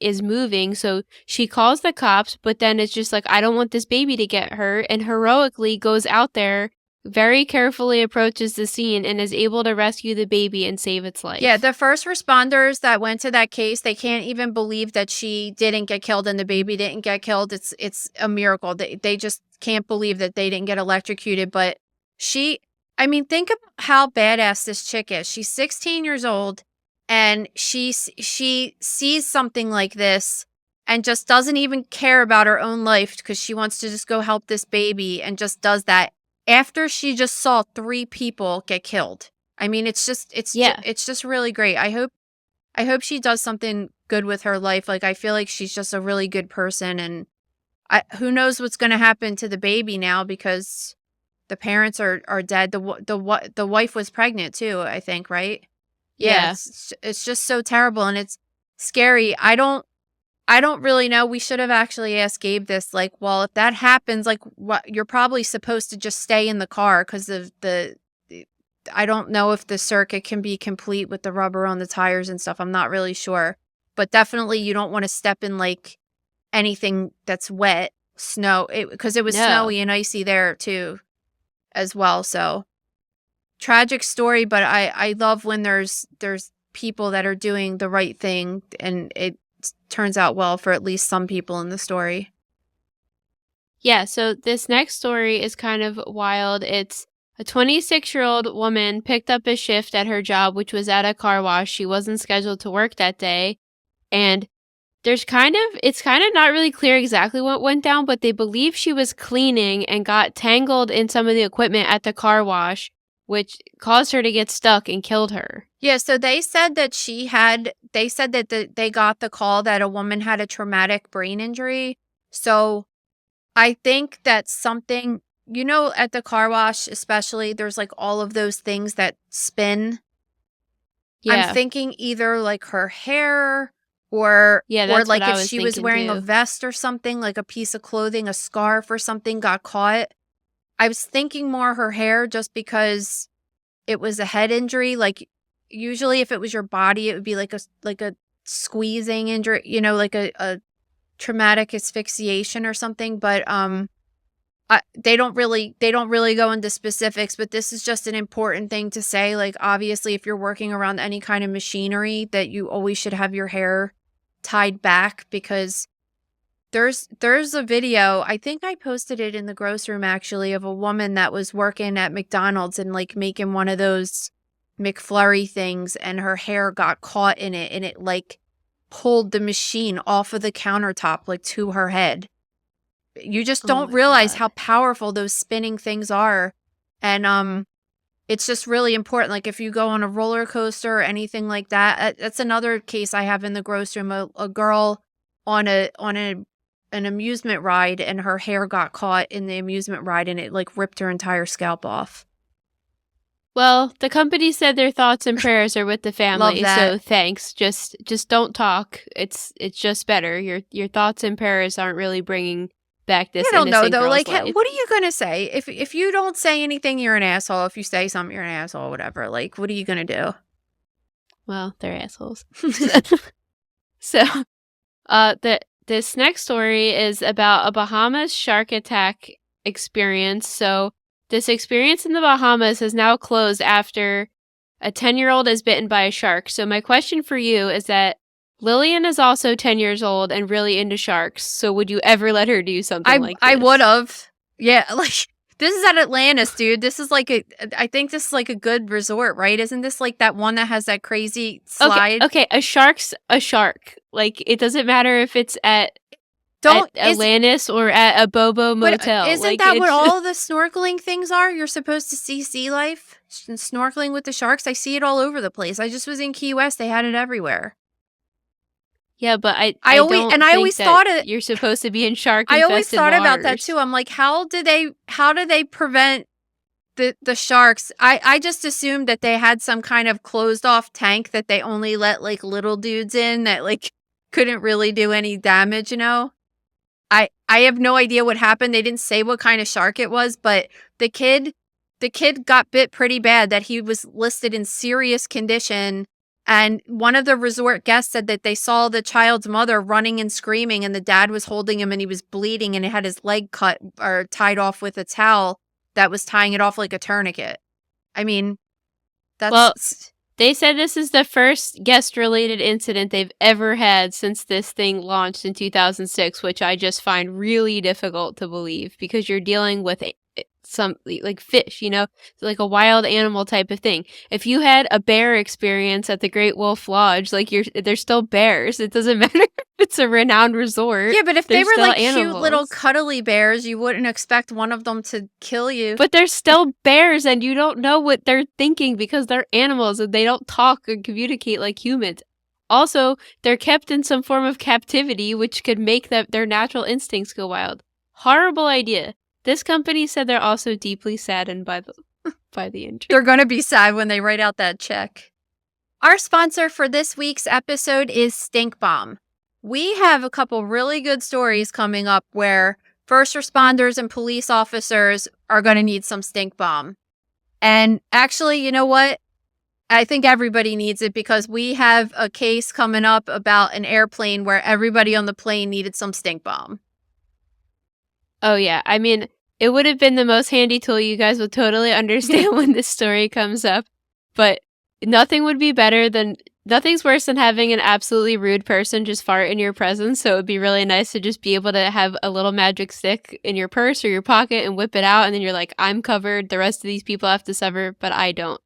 is moving. So she calls the cops, but then it's just like, I don't want this baby to get hurt, and heroically goes out there, very carefully approaches the scene, and is able to rescue the baby and save its life. Yeah, the first responders that went to that case, they can't even believe that she didn't get killed and the baby didn't get killed. It's a miracle. They just can't believe that they didn't get electrocuted. But I mean, think of how badass this chick is. She's 16 years old, and she sees something like this and just doesn't even care about her own life because she wants to just go help this baby, and just does that after she just saw 3 people get killed. I mean, it's just really great. I hope she does something good with her life. Like, I feel like she's just a really good person, and who knows what's going to happen to the baby now, because the parents are dead. The wife was pregnant too, I think, right? Yeah. It's just so terrible, and it's scary. I don't really know. We should have actually asked Gabe this. Like, well, if that happens, like, what, you're probably supposed to just stay in the car because of I don't know if the circuit can be complete with the rubber on the tires and stuff. I'm not really sure, but definitely you don't want to step in like anything that's wet, snow, because it was No. snowy and icy there too, as well. So tragic story, but I love when there's people that are doing the right thing, and it turns out well for at least some people in the story. Yeah, so this next story is kind of wild. It's a 26-year-old woman picked up a shift at her job, which was at a car wash. She wasn't scheduled to work that day. And it's kind of not really clear exactly what went down, but they believe she was cleaning and got tangled in some of the equipment at the car wash, which caused her to get stuck and killed her. Yeah, so they said that they got the call that a woman had a traumatic brain injury. So I think that's something, at the car wash especially, there's like all of those things that spin. Yeah. I'm thinking either like her hair or that's like what I if was she was thinking wearing a too. vest or something, like a piece of clothing, a scarf or something got caught. I was thinking more her hair, just because it was a head injury. Like, usually if it was your body, it would be like a squeezing injury, like a traumatic asphyxiation or something. But they don't really go into specifics, but this is just an important thing to say. Like, obviously, if you're working around any kind of machinery, that you always should have your hair tied back, because there's a video, I think I posted it in the gross room actually, of a woman that was working at McDonald's and like making one of those McFlurry things, and her hair got caught in it, and it like pulled the machine off of the countertop like to her head. You just Oh don't my realize God. how powerful those spinning things are. And it's just really important. Like, if you go on a roller coaster or anything like that, that's another case I have in the gross room. A girl on an amusement ride, and her hair got caught in the amusement ride, and it like ripped her entire scalp off. Well, the company said their thoughts and prayers are with the family, that. so thanks. Just don't talk. It's just better. Your thoughts and prayers aren't really bringing back this I don't know innocent though. girl's Like, life. what are you gonna say if you don't say anything? You're an asshole. If you say something, you're an asshole. Whatever. Like, what are you gonna do? Well, they're assholes. So, this next story is about a Bahamas shark attack experience. So, this experience in the Bahamas has now closed after a 10-year-old is bitten by a shark. So, my question for you is that Lillian is also 10 years old and really into sharks. So, would you ever let her do something like this? I would have. Yeah, like this is at Atlantis, dude. This is like I think this is like a good resort, right? Isn't this like that one that has that crazy slide? Okay, a shark's a shark. Like, it doesn't matter if it's at Atlantis or at a Bobo motel. Isn't like, that what all the snorkeling things are? You're supposed to see sea life, snorkeling with the sharks. I see it all over the place. I just was in Key West. They had it everywhere. Yeah, but I always thought it. You're supposed to be in shark. I always thought about that too. I'm like, how do they prevent the sharks? I just assumed that they had some kind of closed off tank that they only let like little dudes in that like couldn't really do any damage. You know, I have no idea what happened. They didn't say what kind of shark it was, but the kid got bit pretty bad. That he was listed in serious condition. And one of the resort guests said that they saw the child's mother running and screaming, and the dad was holding him and he was bleeding and he had his leg cut or tied off with a towel that was tying it off like a tourniquet. I mean, that's... Well, they said this is the first guest-related incident they've ever had since this thing launched in 2006, which I just find really difficult to believe because you're dealing with some like fish, you know, like a wild animal type of thing. If you had a bear experience at the Great Wolf Lodge, like they're still bears. It doesn't matter if it's a renowned resort. Yeah, but if they were like animals. Cute little cuddly bears, you wouldn't expect one of them to kill you. But they're still bears, and you don't know what they're thinking because they're animals and they don't talk and communicate like humans. Also, they're kept in some form of captivity, which could make their natural instincts go wild. Horrible idea. This company said they're also deeply saddened by the injury. They're going to be sad when they write out that check. Our sponsor for this week's episode is Stink Bomb. We have a couple really good stories coming up where first responders and police officers are going to need some Stink Bomb. And actually, you know what? I think everybody needs it because we have a case coming up about an airplane where everybody on the plane needed some Stink Bomb. Oh, yeah. I mean, it would have been the most handy tool. You guys would totally understand when this story comes up. But nothing's worse than having an absolutely rude person just fart in your presence. So it would be really nice to just be able to have a little magic stick in your purse or your pocket and whip it out. And then you're like, I'm covered. The rest of these people have to suffer, but I don't.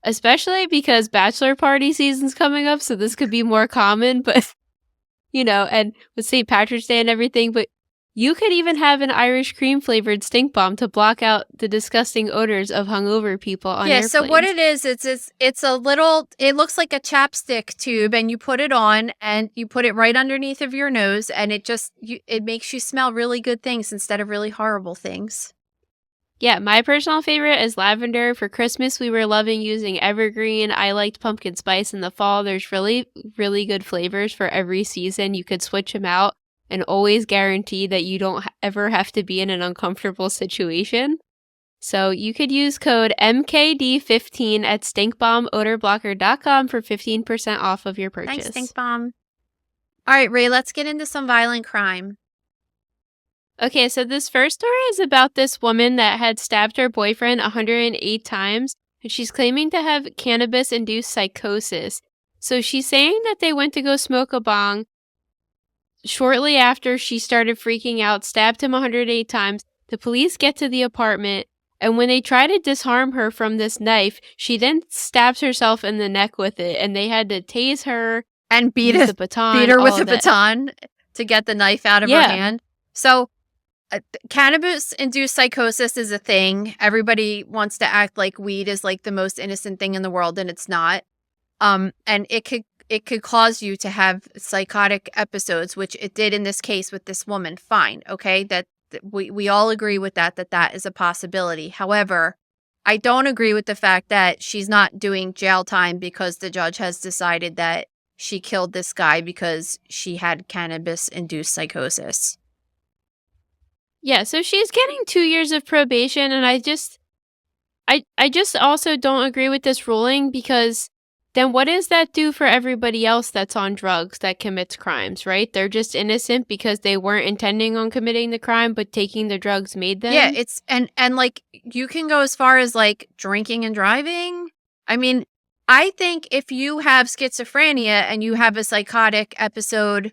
Especially because bachelor party season's coming up. So this could be more common, but, you know, and with St. Patrick's Day and everything. But you could even have an Irish cream flavored stink bomb to block out the disgusting odors of hungover people on airplanes. So what it is, it's a little, it looks like a chapstick tube, and you put it on and you put it right underneath of your nose, and it makes you smell really good things instead of really horrible things. Yeah, my personal favorite is lavender. For Christmas, we were loving using evergreen. I liked pumpkin spice in the fall. There's really, really good flavors for every season. You could switch them out and always guarantee that you don't ever have to be in an uncomfortable situation. So you could use code MKD15 at stinkbombodorblocker.com for 15% off of your purchase. Thanks, Stink Bomb. All right, Ray, let's get into some violent crime. Okay, so this first story is about this woman that had stabbed her boyfriend 108 times, and she's claiming to have cannabis-induced psychosis. So she's saying that they went to go smoke a bong. Shortly after she started freaking out, stabbed him 108 times. The police get to the apartment, and when they try to disarm her from this knife, she then stabs herself in the neck with it, and they had to tase her and beat her with a baton to get the knife out of her hand. So cannabis-induced psychosis is a thing. Everybody wants to act like weed is like the most innocent thing in the world, and it's not. And it could cause you to have psychotic episodes, which it did in this case with this woman. Fine, okay? That we all agree with that is a possibility. However, I don't agree with the fact that she's not doing jail time because the judge has decided that she killed this guy because she had cannabis-induced psychosis. Yeah, so she's getting 2 years of probation, and I just also don't agree with this ruling, because then what does that do for everybody else that's on drugs that commits crimes, right? They're just innocent because they weren't intending on committing the crime, but taking the drugs made them. Yeah, it's and like you can go as far as like drinking and driving. I mean, I think if you have schizophrenia and you have a psychotic episode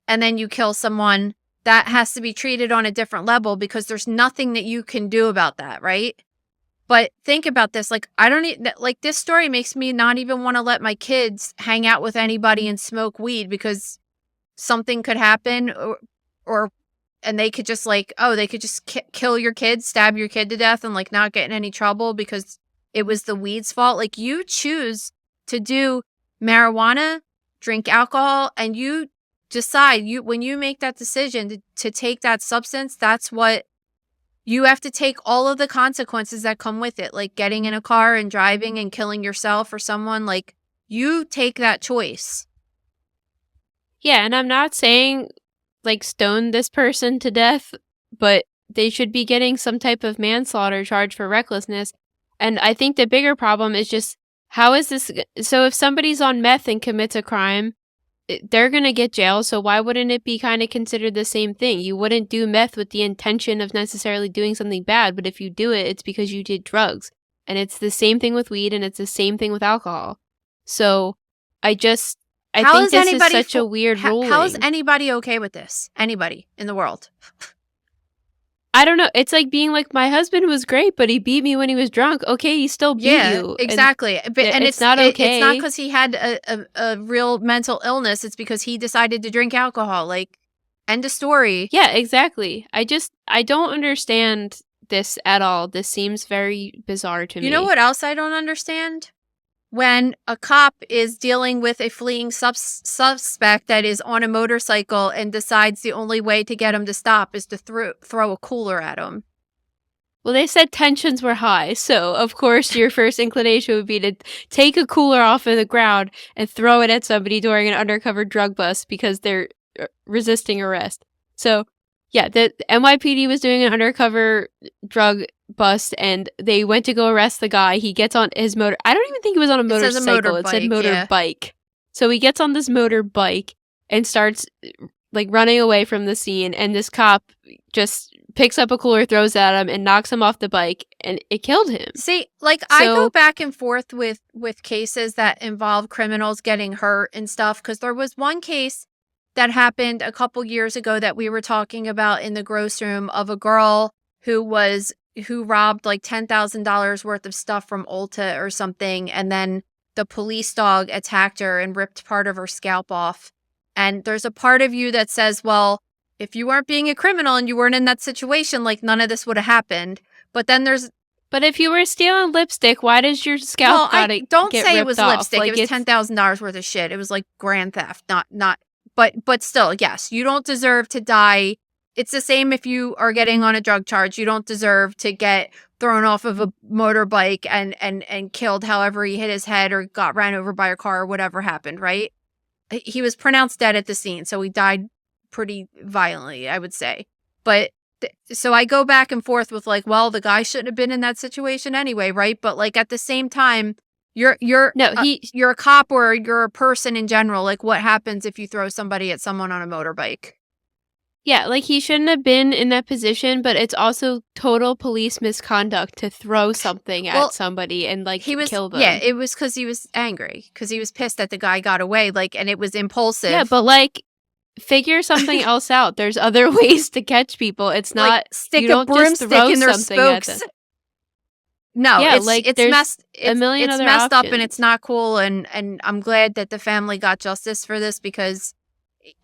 and then you kill someone, that has to be treated on a different level because there's nothing that you can do about that, right? But think about this. Like, I don't like this story makes me not even want to let my kids hang out with anybody and smoke weed because something could happen or and they could just like, oh, they could just kill your kid, stab your kid to death and like not get in any trouble because it was the weed's fault. Like, you choose to do marijuana, drink alcohol, and you decide when you make that decision to take that substance, that's what you have to take, all of the consequences that come with it, like getting in a car and driving and killing yourself or someone. Like, you take that choice. Yeah, and I'm not saying like stone this person to death, but they should be getting some type of manslaughter charge for recklessness. And I think the bigger problem is just, how is this? So if somebody's on meth and commits a crime, they're going to get jail. So why wouldn't it be kind of considered the same thing? You wouldn't do meth with the intention of necessarily doing something bad, but if you do it, it's because you did drugs. And it's the same thing with weed, and it's the same thing with alcohol. So I think this is such a weird ruling. How is anybody okay with this? Anybody in the world? I don't know. It's like being like, my husband was great, but he beat me when he was drunk. Okay, he still beat you. Exactly. And it's not okay. It's not because he had a real mental illness. It's because he decided to drink alcohol. Like, end of story. Yeah, exactly. I don't understand this at all. This seems very bizarre to me. You know what else I don't understand? When a cop is dealing with a fleeing suspect that is on a motorcycle and decides the only way to get him to stop is to throw a cooler at him. Well, they said tensions were high, so of course your first inclination would be to take a cooler off of the ground and throw it at somebody during an undercover drug bust because they're resisting arrest. So, yeah, the NYPD was doing an undercover drug bust, and they went to go arrest the guy. He gets on his motor. I don't even think he was on a motorcycle. It said motorbike. So he gets on this motorbike and starts like running away from the scene, and this cop just picks up a cooler, throws it at him, and knocks him off the bike, and it killed him. See, like, I go back and forth with cases that involve criminals getting hurt and stuff, because there was one case that happened a couple years ago that we were talking about in the gross room of a girl who robbed like $10,000 worth of stuff from Ulta or something, and then the police dog attacked her and ripped part of her scalp off. And there's a part of you that says, well, if you weren't being a criminal and you weren't in that situation, like, none of this would have happened. But then But if you were stealing lipstick, why does your scalp don't get say it ripped was off? lipstick. Like, it was $10,000 worth of shit. It was like grand theft, not. But still, yes, you don't deserve to die. It's the same if you are getting on a drug charge. You don't deserve to get thrown off of a motorbike and killed however he hit his head or got ran over by a car or whatever happened, right? He was pronounced dead at the scene, so he died pretty violently, I would say. But so I go back and forth with like, well, the guy shouldn't have been in that situation anyway, right? But like at the same time, you're a cop or you're a person in general. Like, what happens if you throw somebody at someone on a motorbike? Yeah, like, he shouldn't have been in that position, but it's also total police misconduct to throw something at somebody and like kill them. Yeah, it was because he was angry, because he was pissed that the guy got away, like, and it was impulsive. Yeah, but like, figure something else out. There's other ways to catch people. It's not like, stick you a don't broomstick just throw in their something at spokes. them. No, Yeah, it's like, it's there's messed. a million it's other messed up, and options. it's not cool. And I'm glad that the family got justice for this, because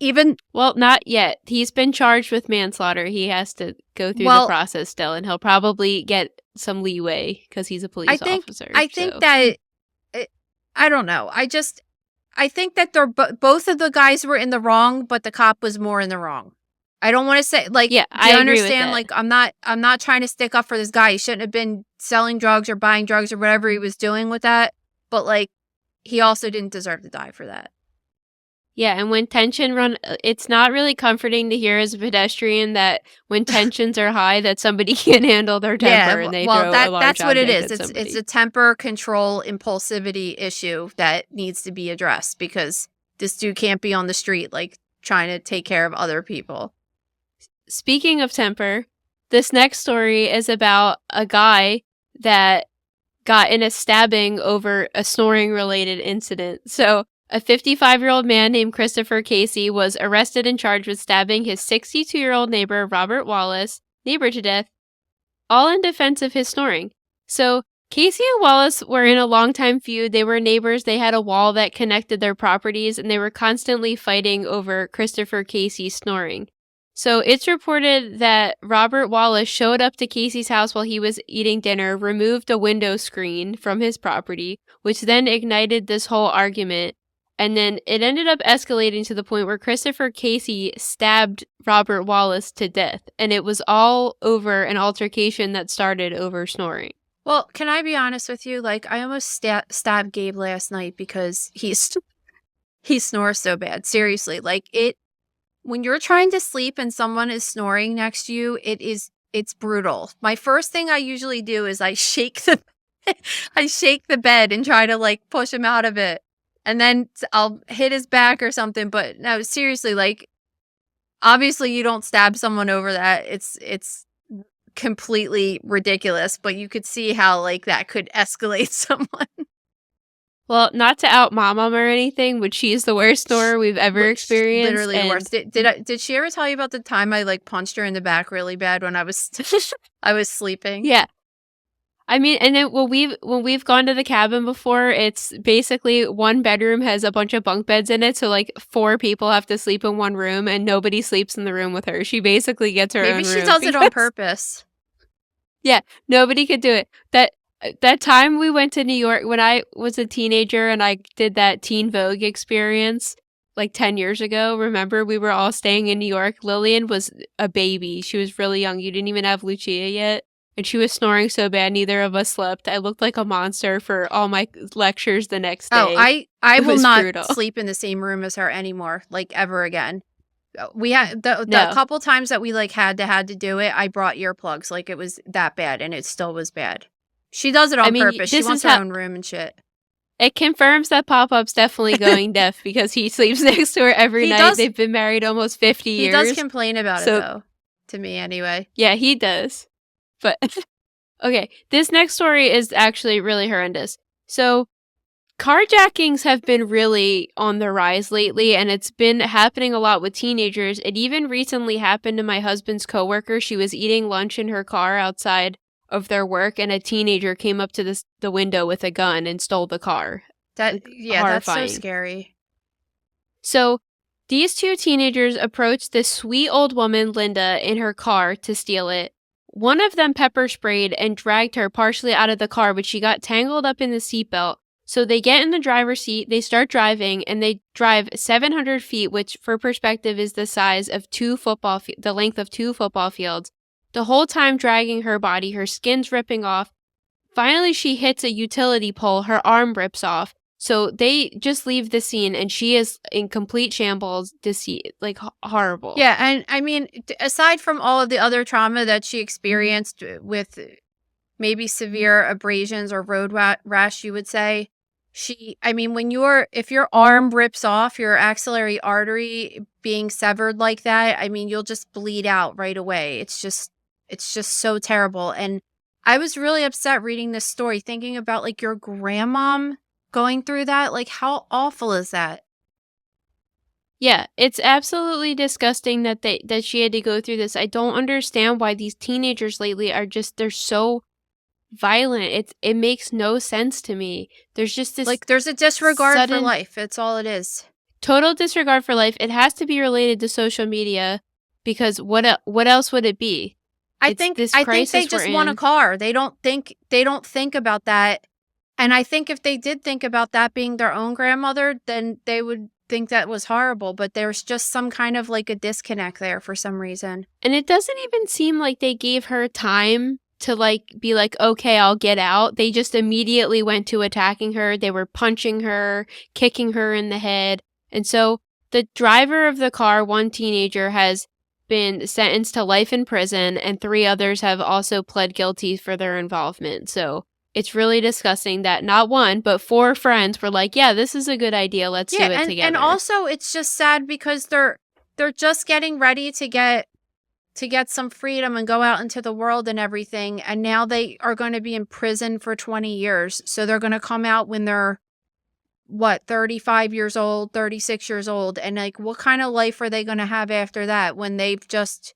even not yet. He's been charged with manslaughter. He has to go through the process still, and he'll probably get some leeway because he's a police officer. I think that I don't know. I think that they're both of the guys were in the wrong, but the cop was more in the wrong. I don't want to say like, Yeah, do I you agree with understand? that. Like, I'm not trying to stick up for this guy. He shouldn't have been selling drugs or buying drugs or whatever he was doing with that. But like, he also didn't deserve to die for that. Yeah, and when tension run, it's not really comforting to hear as a pedestrian that when tensions are high, that somebody can't handle their temper and they well, throw a large that's what it object is. at It's somebody. a temper control impulsivity issue that needs to be addressed because this dude can't be on the street like trying to take care of other people. Speaking of temper, this next story is about a guy that got in a stabbing over a snoring related incident. So, a 55-year-old man named Christopher Casey was arrested and charged with stabbing his 62-year-old neighbor, Robert Wallace, to death, all in defense of his snoring. So, Casey and Wallace were in a long-time feud. They were neighbors. They had a wall that connected their properties, and they were constantly fighting over Christopher Casey's snoring. So it's reported that Robert Wallace showed up to Casey's house while he was eating dinner, removed a window screen from his property, which then ignited this whole argument. And then it ended up escalating to the point where Christopher Casey stabbed Robert Wallace to death. And it was all over an altercation that started over snoring. Well, can I be honest with you? Like, I almost stabbed Gabe last night because he snores so bad. Seriously, like when you're trying to sleep and someone is snoring next to you, it's brutal. My first thing I usually do is I shake the bed and try to like push him out of it. And then I'll hit his back or something. But no, seriously, like obviously you don't stab someone over that. It's completely ridiculous, but you could see how like that could escalate someone. Well, not to out Mom or anything, but she's the worst snorer we've ever experienced. Literally the worst. Did she ever tell you about the time I like punched her in the back really bad when I was I was sleeping? Yeah. I mean, and then when we've gone to the cabin before, it's basically one bedroom has a bunch of bunk beds in it, so like 4 people have to sleep in one room, and nobody sleeps in the room with her. She basically gets her own room. Maybe she does it on purpose. Yeah, nobody could do it. That time we went to New York when I was a teenager and I did that Teen Vogue experience like 10 years ago. Remember, we were all staying in New York. Lillian was a baby. She was really young. You didn't even have Lucia yet. And she was snoring so bad, neither of us slept. I looked like a monster for all my lectures the next day. Oh, I will not brutal. sleep in the same room as her anymore, like ever again. We had the No. couple times that we like had to do it. I brought earplugs, like it was that bad, and it still was bad. She does it on purpose. She this wants is her how- own room and shit. It confirms that Pop-Up's definitely going deaf because he sleeps next to her every He night. does- They've been married almost 50 He years. does complain about So- it though, to me anyway. Yeah, he does. But okay, this next story is actually really horrendous. So, carjackings have been really on the rise lately, and it's been happening a lot with teenagers. It even recently happened to my husband's coworker. She was eating lunch in her car outside of their work, and a teenager came up to the window with a gun and stole the car. That's Horrifying. so scary. So, these 2 teenagers approached this sweet old woman, Linda, in her car to steal it. One of them pepper sprayed and dragged her partially out of the car, but she got tangled up in the seatbelt. So they get in the driver's seat, they start driving, and they drive 700 feet, which for perspective is the size of the length of 2 football fields. The whole time dragging her body, her skin's ripping off. Finally, she hits a utility pole, her arm rips off. So they just leave the scene, and she is in complete shambles, like horrible. Yeah, and I mean, aside from all of the other trauma that she experienced with maybe severe abrasions or road rash, you would say, if your arm rips off, your axillary artery being severed like that, I mean, you'll just bleed out right away. It's just so terrible. And I was really upset reading this story, thinking about like your grandmom going through that. Like, how awful is that? Yeah, it's absolutely disgusting that she had to go through this. I don't understand why these teenagers lately they're so violent. It makes no sense to me. There's just this Like, there's a disregard for sudden- life. It's all it is. total disregard for life. It has to be related to social media because what else would it be? I It's think this they crisis just we're want a in. car. They don't think about that. And I think if they did think about that being their own grandmother, then they would think that was horrible, but there's just some kind of like a disconnect there for some reason. And it doesn't even seem like they gave her time to like be like, okay, I'll get out. They just immediately went to attacking her. They were punching her, kicking her in the head. And so the driver of the car, one teenager, has been sentenced to life in prison, and 3 others have also pled guilty for their involvement. So it's really disgusting that not 1, but 4 friends were like, yeah, this is a good idea. Let's do it together. And also it's just sad because they're just getting ready to get some freedom and go out into the world and everything. And now they are going to be in prison for 20 years. So they're going to come out when they're, 35 years old, 36 years old. And like, what kind of life are they going to have after that when they've just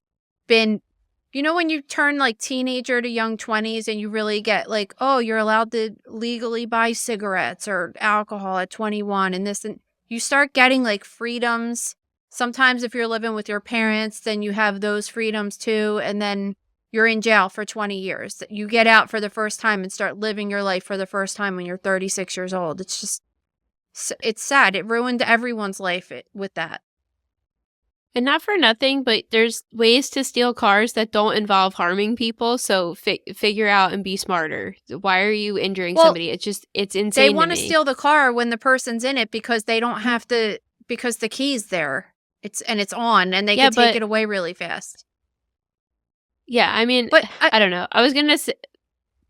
been, when you turn like teenager to young 20s and you really get like, oh, you're allowed to legally buy cigarettes or alcohol at 21 and this, and you start getting like freedoms. Sometimes if you're living with your parents, then you have those freedoms too. And then you're in jail for 20 years. You get out for the first time and start living your life for the first time when you're 36 years old. It's just, it's sad. It ruined everyone's life with that. And not for nothing, but there's ways to steal cars that don't involve harming people. So figure out and be smarter. Why are you injuring somebody? It's insane. They want to steal the car when the person's in it because they don't have to, because the key's there. It's on and they can take it away really fast. Yeah, I mean, but I don't know. I was going to say,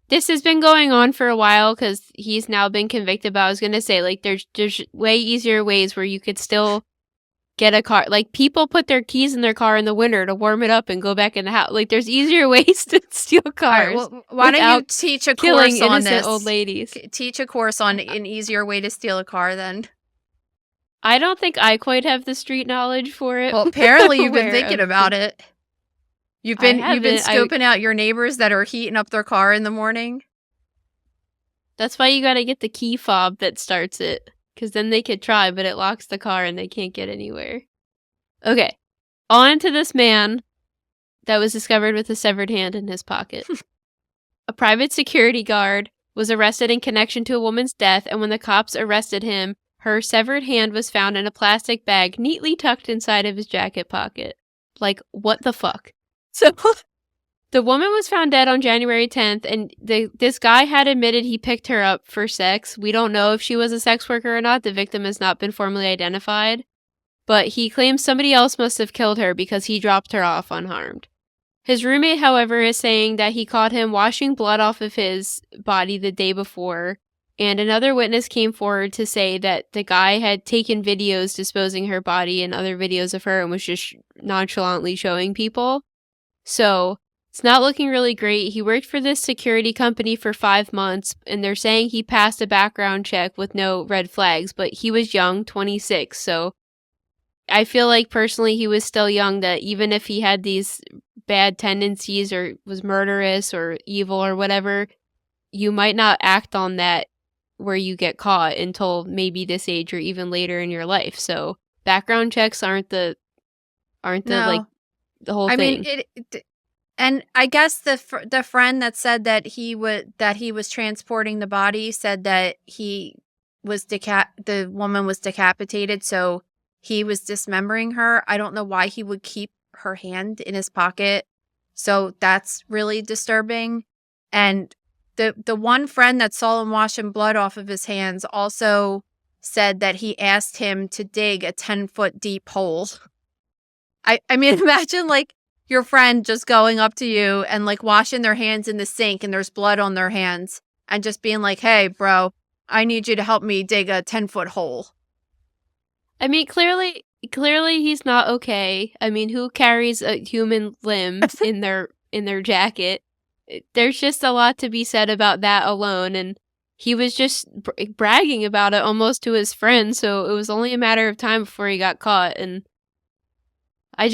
this has been going on for a while because he's now been convicted, but I was going to say, like, there's way easier ways where you could still get a car. Like, people put their keys in their car in the winter to warm it up and go back in the house. Like, there's easier ways to steal cars. Right, well, why don't you teach a course on this? Old ladies. Teach a course on an easier way to steal a car then. I don't think I quite have the street knowledge for it. Well, apparently you've been thinking about it. You've been scoping out your neighbors that are heating up their car in the morning. That's why you got to get the key fob that starts it, because then they could try, but it locks the car and they can't get anywhere. Okay, on to this man that was discovered with a severed hand in his pocket. A private security guard was arrested in connection to a woman's death, and when the cops arrested him, her severed hand was found in a plastic bag neatly tucked inside of his jacket pocket. Like, what the fuck? So, the woman was found dead on January 10th, and this guy had admitted he picked her up for sex. We don't know if she was a sex worker or not. The victim has not been formally identified. But he claims somebody else must have killed her because he dropped her off unharmed. His roommate, however, is saying that he caught him washing blood off of his body the day before. And another witness came forward to say that the guy had taken videos disposing her body and other videos of her and was just nonchalantly showing people. So it's not looking really great. He worked for this security company for 5 months, and they're saying he passed a background check with no red flags, but he was young, 26. So I feel like personally he was still young, that even if he had these bad tendencies or was murderous or evil or whatever, you might not act on that where you get caught until maybe this age or even later in your life. So background checks aren't the like the whole thing. I mean, and I guess the friend that said that he was transporting the body said that the woman was decapitated, so he was dismembering her. I don't know why he would keep her hand in his pocket. So that's really disturbing. And the one friend that saw him washing blood off of his hands also said that he asked him to dig a 10-foot deep hole. I mean, imagine like your friend just going up to you and like washing their hands in the sink and there's blood on their hands and just being like, hey, bro, I need you to help me dig a 10-foot hole. I mean, clearly he's not okay. I mean, who carries a human limb in their jacket? There's just a lot to be said about that alone, and he was just bragging about it almost to his friends, so it was only a matter of time before he got caught. And I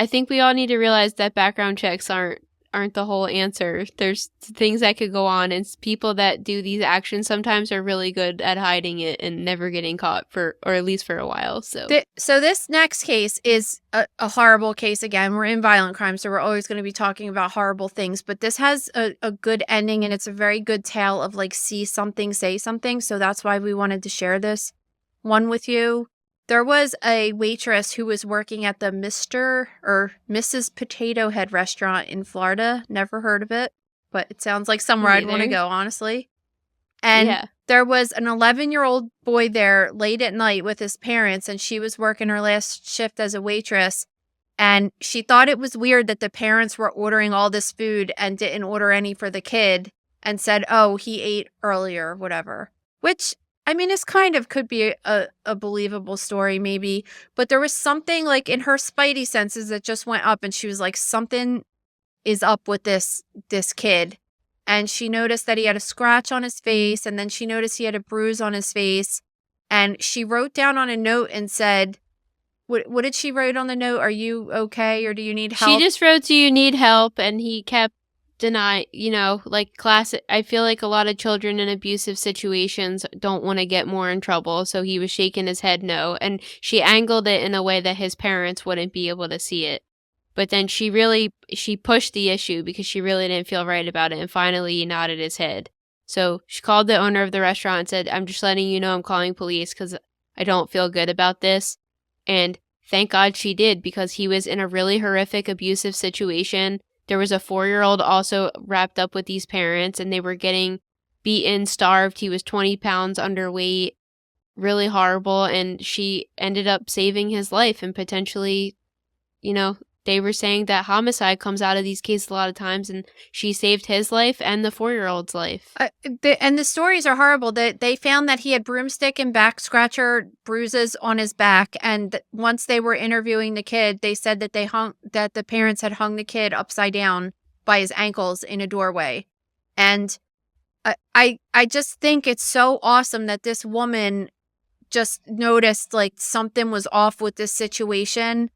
think we all need to realize that background checks aren't the whole answer. There's things that could go on, and people that do these actions sometimes are really good at hiding it and never getting caught or at least for a while. So this next case is a horrible case. Again, we're in violent crime, so we're always going to be talking about horrible things, but this has a good ending, and it's a very good tale of like see something, say something. So that's why we wanted to share this one with you. There was a waitress who was working at the Mr. or Mrs. Potato Head restaurant in Florida. Never heard of it, but it sounds like somewhere I'd want to go, honestly. And there was an 11-year-old boy there late at night with his parents, and she was working her last shift as a waitress. And she thought it was weird that the parents were ordering all this food and didn't order any for the kid, and said, oh, he ate earlier, whatever. Which, I mean, this kind of could be a believable story, maybe. But there was something like in her spidey senses that just went up, and she was like, something is up with this kid. And she noticed that he had a scratch on his face, and then she noticed he had a bruise on his face. And she wrote down on a note and said, what did she write on the note? Are you okay, or do you need help? She just wrote, do you need help? And he kept denying, like classic. I feel like a lot of children in abusive situations don't want to get more in trouble. So he was shaking his head no. And she angled it in a way that his parents wouldn't be able to see it. But then she pushed the issue because she really didn't feel right about it. And finally he nodded his head. So she called the owner of the restaurant and said, I'm just letting you know I'm calling police because I don't feel good about this. And thank God she did, because he was in a really horrific abusive situation. There was a 4-year-old also wrapped up with these parents, and they were getting beaten, starved. He was 20 pounds underweight, really horrible. And she ended up saving his life, and potentially, they were saying that homicide comes out of these cases a lot of times, and she saved his life and the 4-year-old's life. And the stories are horrible. They found that he had broomstick and back scratcher bruises on his back. And once they were interviewing the kid, they said that that the parents had hung the kid upside down by his ankles in a doorway. And I just think it's so awesome that this woman just noticed like something was off with this situation.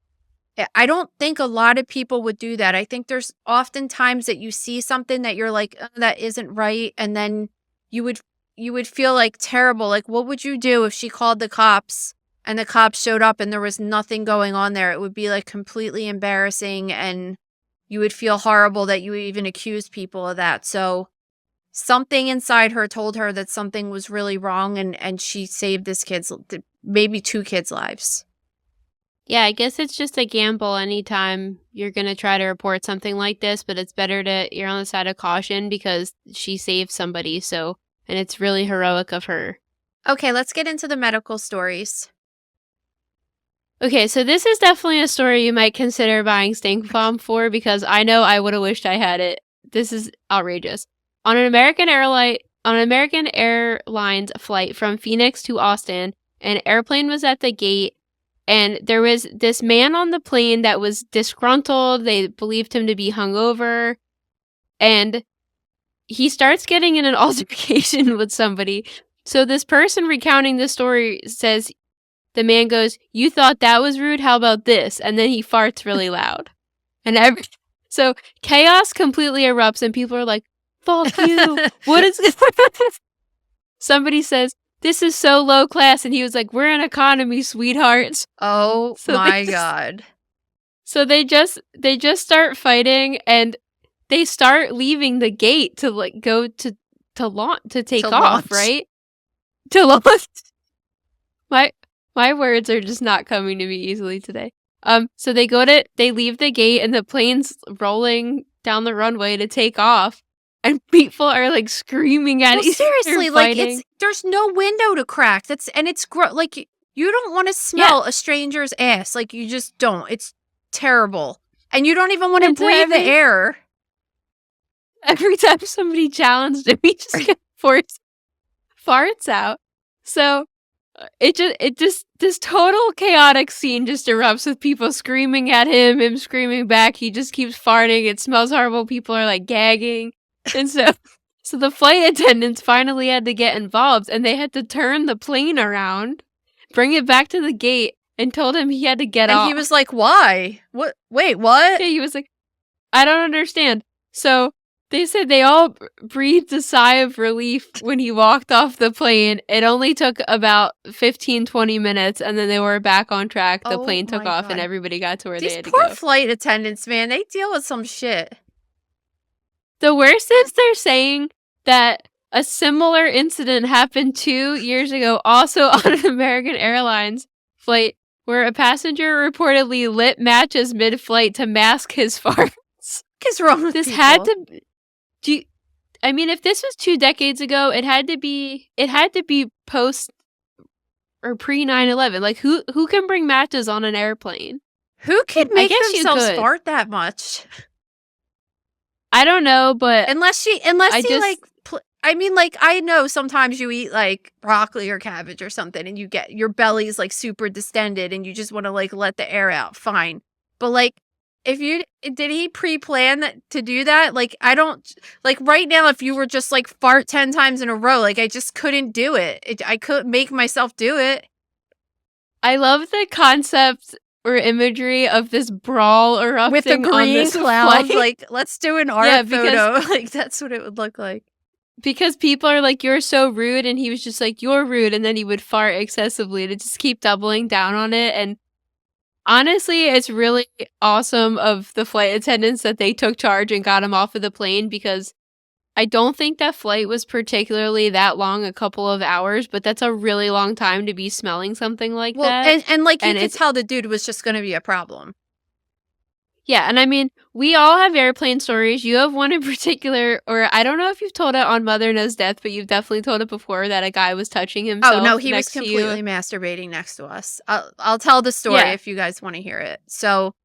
I don't think a lot of people would do that. I think there's often times that you see something that you're like, oh, that isn't right. And then you would feel like terrible. Like, what would you do if she called the cops and the cops showed up and there was nothing going on there? It would be like completely embarrassing, and you would feel horrible that you even accused people of that. So something inside her told her that something was really wrong, and she saved maybe 2 kids' lives. Yeah, I guess it's just a gamble anytime you're going to try to report something like this, but it's better to err on the side of caution because she saved somebody, and it's really heroic of her. Okay, let's get into the medical stories. Okay, so this is definitely a story you might consider buying stink bomb for, because I know I would have wished I had it. This is outrageous. On an American Airlines flight from Phoenix to Austin, an airplane was at the gate. And there was this man on the plane that was disgruntled. They believed him to be hungover. And he starts getting in an altercation with somebody. So this person recounting the story says, the man goes, "You thought that was rude? How about this?" And then he farts really loud. So chaos completely erupts, and people are like, "Fuck you. What is this?" Somebody says, "This is so low class," and he was like, "We're in economy, sweethearts." Oh my God. So they just start fighting, and they start leaving the gate to like go to take off, right? To launch. My words are just not coming to me easily today. So they leave the gate, and the plane's rolling down the runway to take off. And people are like screaming at each other. Seriously, like there's no window to crack. It's like you don't want to smell a stranger's ass. Like you just don't. It's terrible, and you don't even want to breathe the air. Every time somebody challenged him, he just farts out. So this total chaotic scene just erupts with people screaming at him screaming back. He just keeps farting. It smells horrible. People are like gagging. And so the flight attendants finally had to get involved, and they had to turn the plane around, bring it back to the gate, and told him he had to get off. And he was like, "Why? What? Wait, what?" Yeah, he was like, "I don't understand." So they said they all breathed a sigh of relief when he walked off the plane. It only took about 15-20 minutes, and then they were back on track. The plane took off, and everybody got to where they had to go. These poor flight attendants, man, they deal with some shit. The worst is they're saying that a similar incident happened 2 years ago, also on American Airlines, flight where a passenger reportedly lit matches mid-flight to mask his farts. What's wrong with This people? had to. I mean, if this was 2 decades ago, it had to be post or pre 9/11. Like, who can bring matches on an airplane? Who could make guess you themselves could. fart that much? I don't know, but Unless you like, I mean, like, I know sometimes you eat like broccoli or cabbage or something and you get your belly's like super distended and you just want to like let the air out. Fine. But like, did he pre-plan to do that? Like, I don't, like right now, if you were just like fart 10 times in a row, like I just couldn't do it. I couldn't make myself do it. I love the concept or imagery of this brawl erupting With the on green this clouds, flight. like, let's do an art Yeah, because- photo. Like, that's what it would look like. Because people are like, you're so rude, and he was just like, you're rude, and then he would fart excessively to just keep doubling down on it. And honestly, it's really awesome of the flight attendants that they took charge and got him off of the plane, because I don't think that flight was particularly that long, a couple of hours, but that's a really long time to be smelling something like that. And like you And could it's- tell the dude was just going to be a problem. Yeah, and I mean, we all have airplane stories. You have one in particular, or I don't know if you've told it on Mother Knows Death, but you've definitely told it before that a guy was touching himself. Oh no, he was next to you. completely masturbating next to us. I'll tell the story Yeah. if you guys want to hear it. So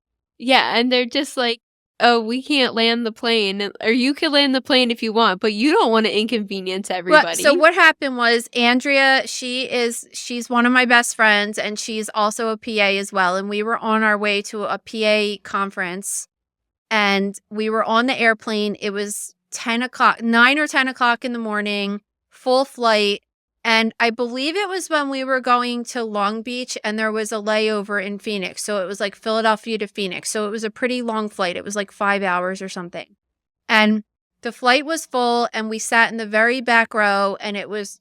Yeah, and they're just like, oh, we can't land the plane, or you can land the plane if you want, but you don't want to inconvenience everybody. So what happened was Andrea, she's one of my best friends and she's also a PA as well. And we were on our way to a PA conference and we were on the airplane. It was 9 or 10 o'clock in the morning, full flight. And I believe it was when we were going to Long Beach and there was a layover in Phoenix. So it was like Philadelphia to Phoenix. So it was a pretty long flight. It was like 5 hours or something. And the flight was full and we sat in the very back row and it was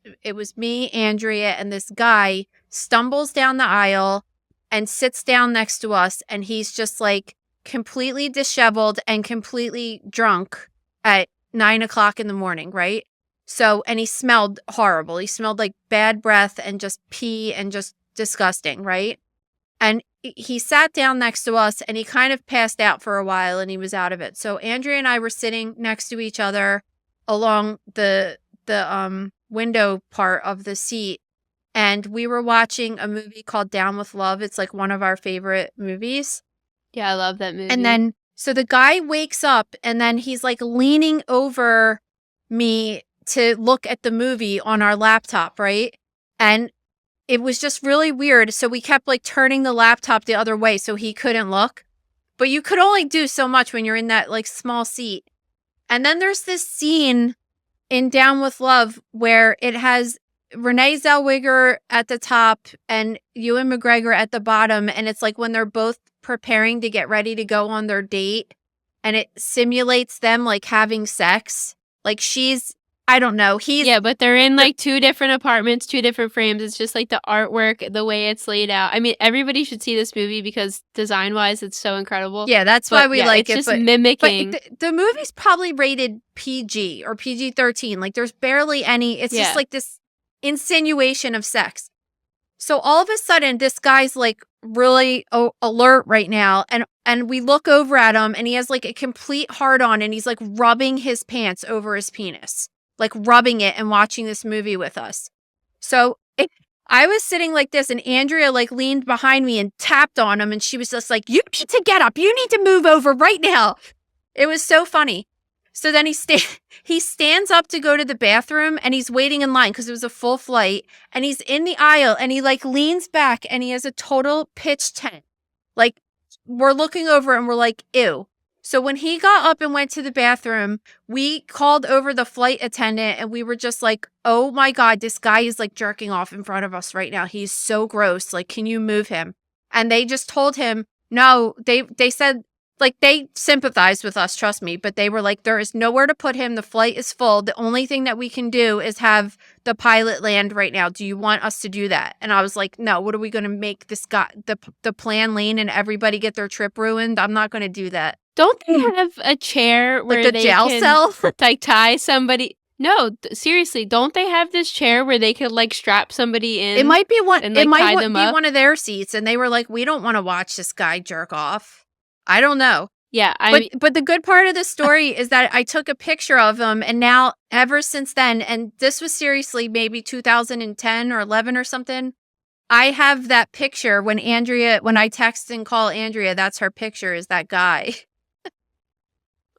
me, Andrea, and this guy stumbles down the aisle and sits down next to us and he's just like completely disheveled and completely drunk at 9 o'clock in the morning, right? So, and he smelled horrible. He smelled like bad breath and just pee and just disgusting, right? And he sat down next to us and he kind of passed out for a while and he was out of it. So Andrea and I were sitting next to each other along the window part of the seat. And we were watching a movie called Down with Love. It's like one of our favorite movies. Yeah, I love that movie. And then, so the guy wakes up and then he's like leaning over me to look at the movie on our laptop, right? And it was just really weird. So we kept like turning the laptop the other way so he couldn't look. But you could only do so much when you're in that like small seat. And then there's this scene in Down with Love where it has Renee Zellweger at the top and Ewan McGregor at the bottom. And it's like when they're both preparing to get ready to go on their date and it simulates them like having sex. Like I don't know. Yeah, but they're in like 2 different apartments, 2 different frames. It's just like the artwork, the way it's laid out. I mean, everybody should see this movie because design-wise, it's so incredible. Yeah, that's But why we yeah, like it's it. just mimicking. But the movie's probably rated PG or PG-13. Like there's barely any. It's just Yeah. like this insinuation of sex. So all of a sudden, this guy's like really alert right now, and we look over at him, and he has like a complete hard on, and he's like rubbing his pants over his penis. Like rubbing it and watching this movie with us. So I was sitting like this and Andrea like leaned behind me and tapped on him and she was just like, you need to get up. You need to move over right now. It was so funny. So then he stands up to go to the bathroom and he's waiting in line because it was a full flight and he's in the aisle and he like leans back and he has a total pitch tent. Like we're looking over and we're like, ew. So when he got up and went to the bathroom, we called over the flight attendant and we were just like, oh my God, this guy is like jerking off in front of us right now. He's so gross. Like, can you move him? And they just told him, no, they said, like, they sympathized with us, trust me, but they were like, there is nowhere to put him. The flight is full. The only thing that we can do is have the pilot land right now. Do you want us to do that? And I was like, no, what are we going to make this guy, the plan lane and everybody get their trip ruined? I'm not going to do that. Don't they have a chair where Like a they jail can, cell? like tie somebody? No, seriously, don't they have this chair where they could like strap somebody in? It might be one. and, It like, tie might them be up? one of their seats, and they were like, "We don't want to watch this guy jerk off." I don't know. Yeah, But the good part of the story is that I took a picture of him, and now ever since then, and this was seriously maybe 2010 or 11 or something. I have that picture when I text and call Andrea, that's her picture, is that guy.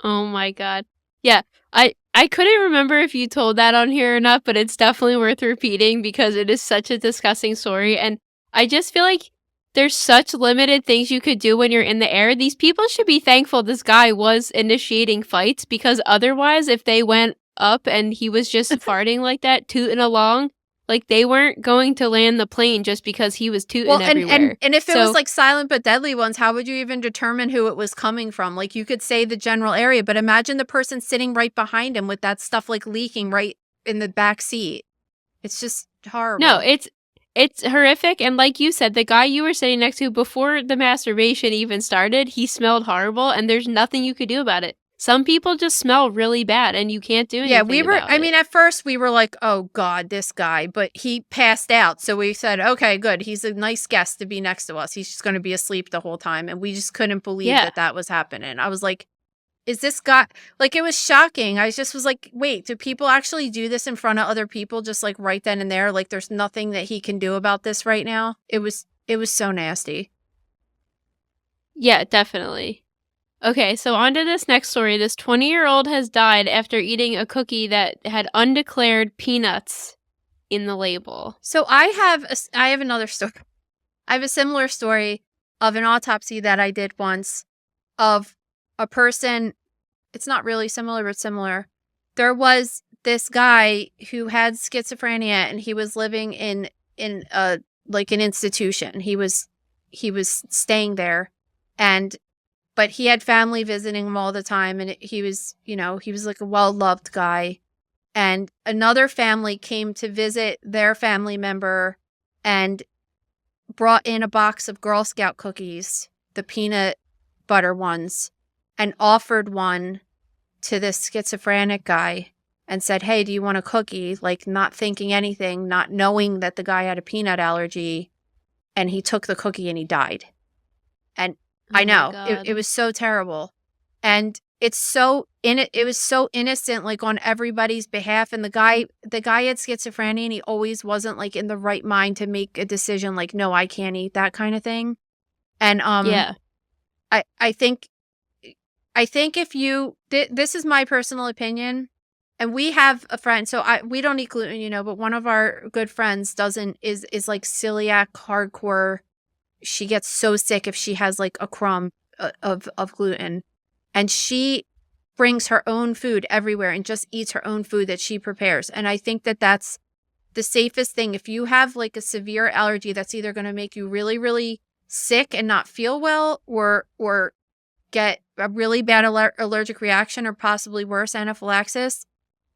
oh my god. Yeah, I couldn't remember if you told that on here or not, but it's definitely worth repeating because it is such a disgusting story, and I just feel like there's such limited things you could do when you're in the air. These people should be thankful this guy was initiating fights, because otherwise, if they went up and he was just farting like that, tooting along, like they weren't going to land the plane just because he was tooting Well, everywhere. and if it was So- like silent but deadly ones, how would you even determine who it was coming from? Like you could say the general area, but imagine the person sitting right behind him with that stuff like leaking right in the back seat. It's just horrible. No, it's horrific, and like you said, the guy you were sitting next to before the masturbation even started, he smelled horrible, and there's nothing you could do about it. Some people just smell really bad, and you can't do anything Yeah, we were. about I it. mean, at first we were like, "Oh God, this guy," but he passed out, so we said, "Okay, good. He's a nice guest to be next to us. He's just going to be asleep the whole time," and we just couldn't believe Yeah. that was happening. I was like, "Is this guy?" Like, it was shocking. I just was like, "Wait, do people actually do this in front of other people, just like right then and there? Like, there's nothing that he can do about this right now." It was so nasty. Yeah, definitely. Okay, so on to this next story. This 20-year-old has died after eating a cookie that had undeclared peanuts in the label. So I have another story. I have a similar story of an autopsy that I did once of a person. It's not really similar, but similar. There was this guy who had schizophrenia, and he was living in a like an institution. He was staying there, but he had family visiting him all the time, and he was like a well-loved guy. And another family came to visit their family member and brought in a box of Girl Scout cookies, the peanut butter ones, and offered one to this schizophrenic guy and said, "Hey, do you want a cookie?" Like, not thinking anything, not knowing that the guy had a peanut allergy. And he took the cookie and he died. And I know it was so terrible. And it was so innocent, like on everybody's behalf. And the guy had schizophrenia, and he always wasn't like in the right mind to make a decision like, no, I can't eat that kind of thing. And Yeah. I think if you this is my personal opinion, and we have a friend, so we don't eat gluten, but one of our good friends is like celiac hardcore. She gets so sick if she has like a crumb of gluten, and she brings her own food everywhere and just eats her own food that she prepares. And I think that that's the safest thing. If you have like a severe allergy that's either going to make you really, really sick and not feel well, or get a really bad allergic reaction, or possibly worse, anaphylaxis,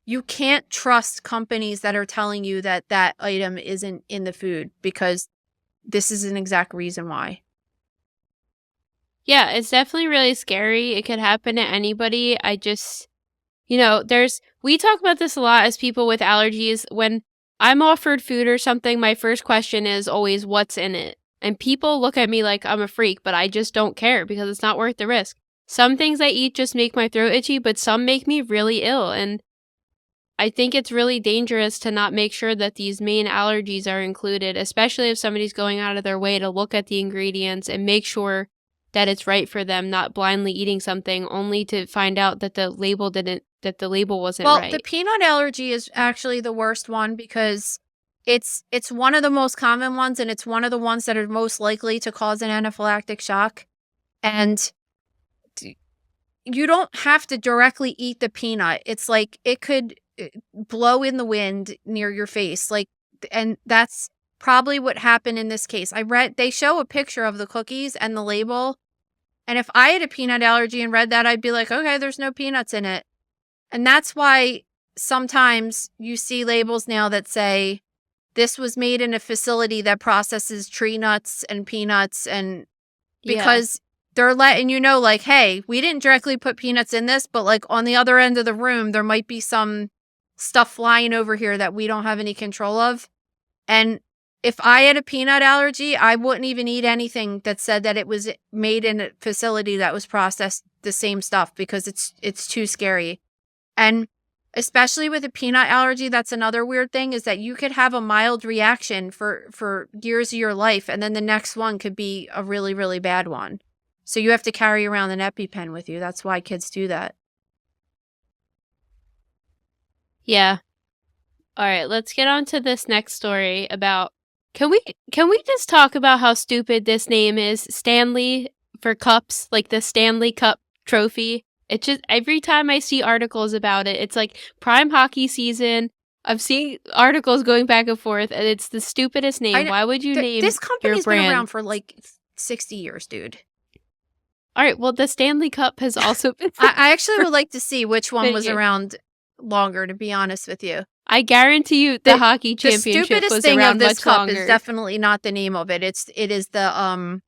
you can't trust companies that are telling you that that item isn't in the food, because this is an exact reason why. Yeah, it's definitely really scary. It could happen to anybody. I just, we talk about this a lot as people with allergies. When I'm offered food or something, my first question is always, what's in it? And people look at me like I'm a freak, but I just don't care because it's not worth the risk. Some things I eat just make my throat itchy, but some make me really ill. And I think it's really dangerous to not make sure that these main allergies are included, especially if somebody's going out of their way to look at the ingredients and make sure that it's right for them, not blindly eating something only to find out that the label wasn't right. Well, the peanut allergy is actually the worst one, because it's one of the most common ones, and it's one of the ones that are most likely to cause an anaphylactic shock. And you don't have to directly eat the peanut. It's like it could blow in the wind near your face, and that's probably what happened in this case. They show a picture of the cookies and the label, and if I had a peanut allergy and read that, I'd be like, okay, there's no peanuts in it. And that's why sometimes you see labels now that say this was made in a facility that processes tree nuts and peanuts, and because they're letting you know, like, hey, we didn't directly put peanuts in this, but like on the other end of the room, there might be some stuff flying over here that we don't have any control of. And if I had a peanut allergy, I wouldn't even eat anything that said that it was made in a facility that was processed the same stuff, because it's too scary. And especially with a peanut allergy, that's another weird thing, is that you could have a mild reaction for years of your life, and then the next one could be a really, really bad one. So you have to carry around an EpiPen with you. That's why kids do that. Yeah. All right, let's get on to this next story about can we just talk about how stupid this name is? Stanley for cups, like the Stanley Cup trophy. It just, every time I see articles about it, it's like prime hockey season. I'm seeing articles going back and forth, and it's the stupidest name. Why would you name this your company's brand? been around for like 60 years, dude. All right, well, the Stanley Cup has also been. I actually would like to see which one was years. around longer, to be honest with you. I guarantee you the hockey The championship stupidest was thing around of this much cup longer. is definitely not the name of it. It is the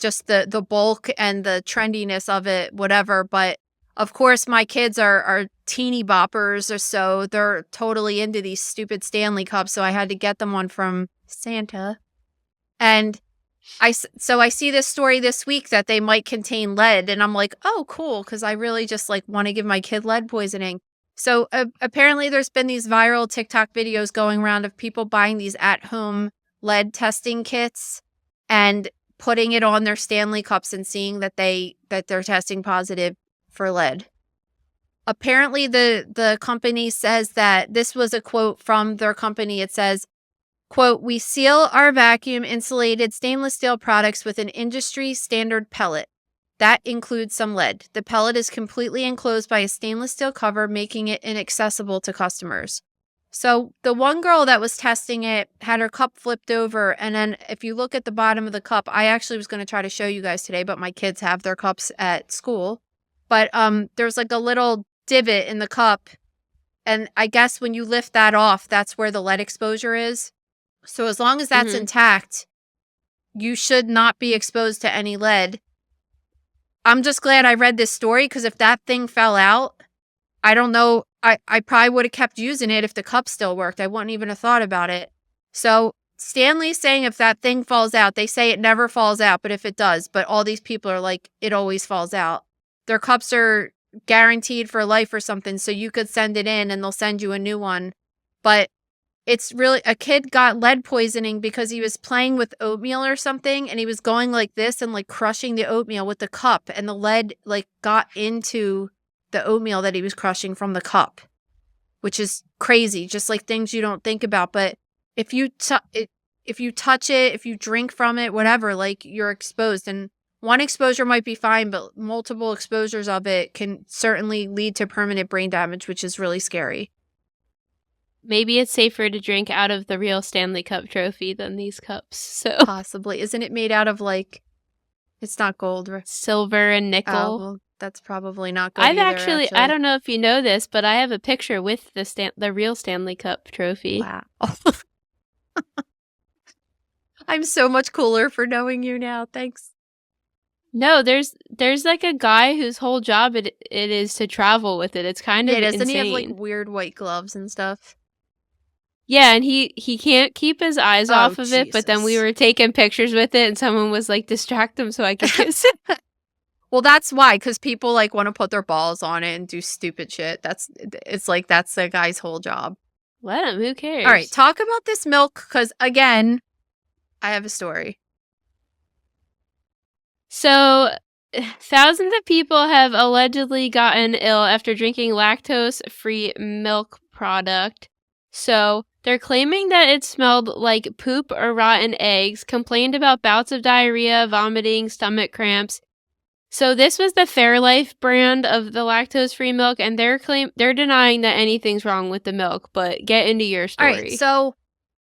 just the bulk and the trendiness of it, whatever. But of course, my kids are teeny boppers, or so they're totally into these stupid Stanley Cups. So I had to get them one from Santa, and I see this story this week that they might contain lead, and I'm like, oh, cool, because I really just like want to give my kid lead poisoning. So apparently there's been these viral TikTok videos going around of people buying these at-home lead testing kits and putting it on their Stanley Cups and seeing that they're testing positive for lead. Apparently the company says that this was a quote from their company. It says, quote, "We seal our vacuum insulated stainless steel products with an industry standard pellet. That includes some lead. The pellet is completely enclosed by a stainless steel cover, making it inaccessible to customers." So the one girl that was testing it had her cup flipped over. And then if you look at the bottom of the cup, I actually was going to try to show you guys today, but my kids have their cups at school. But there's like a little divot in the cup. And I guess when you lift that off, that's where the lead exposure is. So as long as that's intact, you should not be exposed to any lead. I'm just glad I read this story, because if that thing fell out, I don't know. I probably would have kept using it if the cup still worked. I wouldn't even have thought about it. So Stanley's saying if that thing falls out, they say it never falls out, but if it does, but all these people are like, it always falls out. Their cups are guaranteed for life or something, so you could send it in and they'll send you a new one. But it's really, a kid got lead poisoning because he was playing with oatmeal or something, and he was going like this and like crushing the oatmeal with the cup, and the lead like got into the oatmeal that he was crushing from the cup, which is crazy. Just like things you don't think about. But if you touch it, if you drink from it, whatever, like you're exposed. And one exposure might be fine, but multiple exposures of it can certainly lead to permanent brain damage, which is really scary. Maybe it's safer to drink out of the real Stanley Cup trophy than these cups. So Possibly. Isn't it made out of like, it's not gold, right? Silver and nickel. Oh, well, that's probably not good. I've either, actually, I don't know if you know this, but I have a picture with the real Stanley Cup trophy. Wow. I'm so much cooler for knowing you now. Thanks. No, there's like a guy whose whole job it is to travel with it. It's kind of doesn't insane. he have like weird white gloves and stuff? Yeah, and he can't keep his eyes off of it, but then we Jesus. were taking pictures with it and someone was like, distract him so I could kiss it. Well, that's why, because people like want to put their balls on it and do stupid shit. It's like that's the guy's whole job. Let him, who cares? All right, talk about this milk, because again, I have a story. So, thousands of people have allegedly gotten ill after drinking lactose-free milk product. So, they're claiming that it smelled like poop or rotten eggs, complained about bouts of diarrhea, vomiting, stomach cramps. So, this was the Fairlife brand of the lactose-free milk, and they're denying that anything's wrong with the milk, but get into your story. All right, so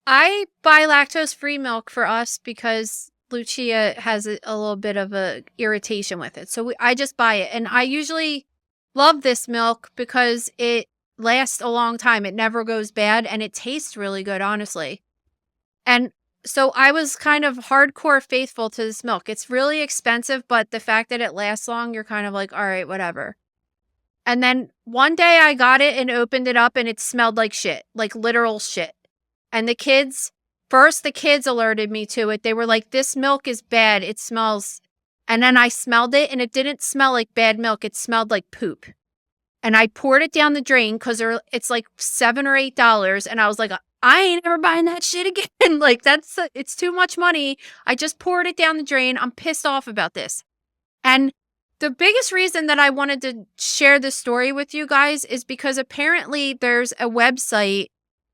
I buy lactose-free milk for us because Lucia has a little bit of a irritation with it. So I just buy it. And I usually love this milk because it lasts a long time. It never goes bad and it tastes really good, honestly. And so I was kind of hardcore faithful to this milk. It's really expensive, but the fact that it lasts long, you're kind of like, all right, whatever. And then one day I got it and opened it up and it smelled like shit, like literal shit. And the kids alerted me to it. They were like, this milk is bad. It smells. And then I smelled it and it didn't smell like bad milk. It smelled like poop. And I poured it down the drain because it's like $7 or $8. And I was like, I ain't ever buying that shit again. Like it's too much money. I just poured it down the drain. I'm pissed off about this. And the biggest reason that I wanted to share this story with you guys is because apparently there's a website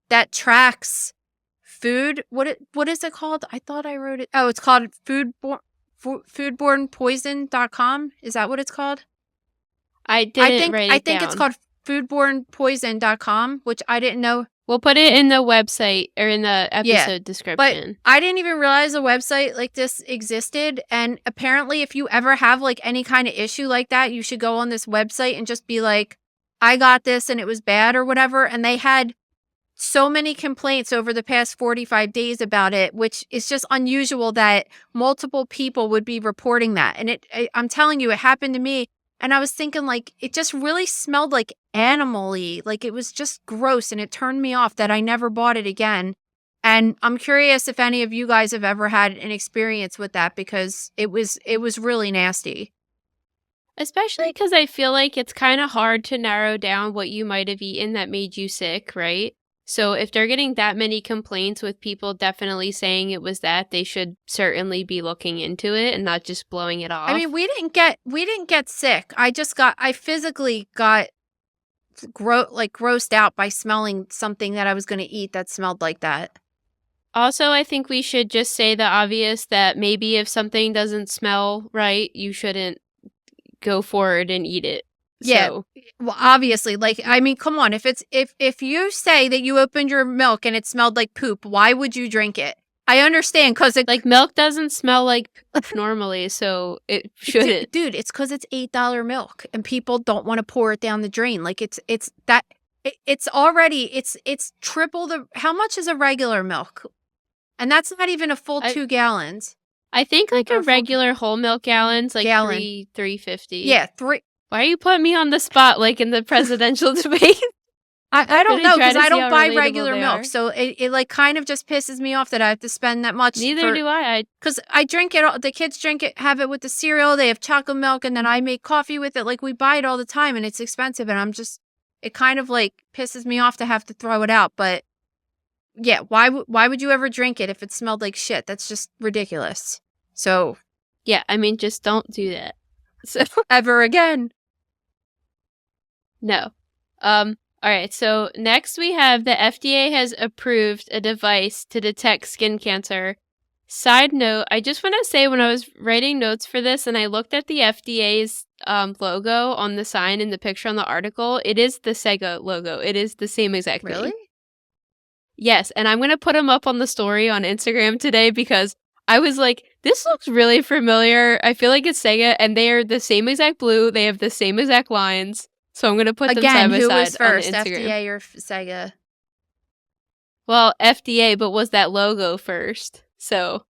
that tracks food. What is it called? I thought I wrote it. Oh, it's called foodbornepoison.com. Is that what it's called? I think it's called foodbornepoison.com, which I didn't know. We'll put it in the website or in the episode description. But I didn't even realize a website like this existed. And apparently, if you ever have like any kind of issue like that, you should go on this website and just be like, I got this and it was bad or whatever. And they had so many complaints over the past 45 days about it, which is just unusual that multiple people would be reporting that. And I'm telling you, it happened to me. And I was thinking, like, it just really smelled like animal-y. Like, it was just gross, and it turned me off that I never bought it again. And I'm curious if any of you guys have ever had an experience with that, because it was really nasty. Especially because I feel like it's kind of hard to narrow down what you might have eaten that made you sick, right? So if they're getting that many complaints with people definitely saying it was that, they should certainly be looking into it and not just blowing it off. I mean, we didn't get sick. I physically got grossed out by smelling something that I was going to eat that smelled like that. Also, I think we should just say the obvious that maybe if something doesn't smell right, you shouldn't go forward and eat it. Yeah. So. Well, obviously, like, I mean, come on. If you say that you opened your milk and it smelled like poop, why would you drink it? I understand, because like, milk doesn't smell like poop normally, so it shouldn't. Dude, it's because it's $8 milk and people don't want to pour it down the drain. Like, it's triple how much is a regular milk? And that's not even a full 2 gallons. I think like a regular whole milk gallon's like $3.50. Yeah, 3. Why are you putting me on the spot like in the presidential debate? I don't know, because I don't buy regular milk. So it like kind of just pisses me off that I have to spend that much. Neither do I. Because I drink it, the kids drink it, have it with the cereal. They have chocolate milk, and then I make coffee with it. Like, we buy it all the time, and it's expensive. And it kind of like pisses me off to have to throw it out. But yeah, why would you ever drink it if it smelled like shit? That's just ridiculous. So yeah, I mean, just don't do that. So ever again. No. All right. So next we have the FDA has approved a device to detect skin cancer. Side note, I just want to say, when I was writing notes for this and I looked at the FDA's logo on the sign in the picture on the article, it is the Sega logo. It is the same exact thing. Really? Yes. And I'm going to put them up on the story on Instagram today because I was like, this looks really familiar. I feel like it's Sega, and they are the same exact blue. They have the same exact lines. So I'm going to put them side by side who was first, on Instagram. FDA or Sega? Well, FDA, but was that logo first? So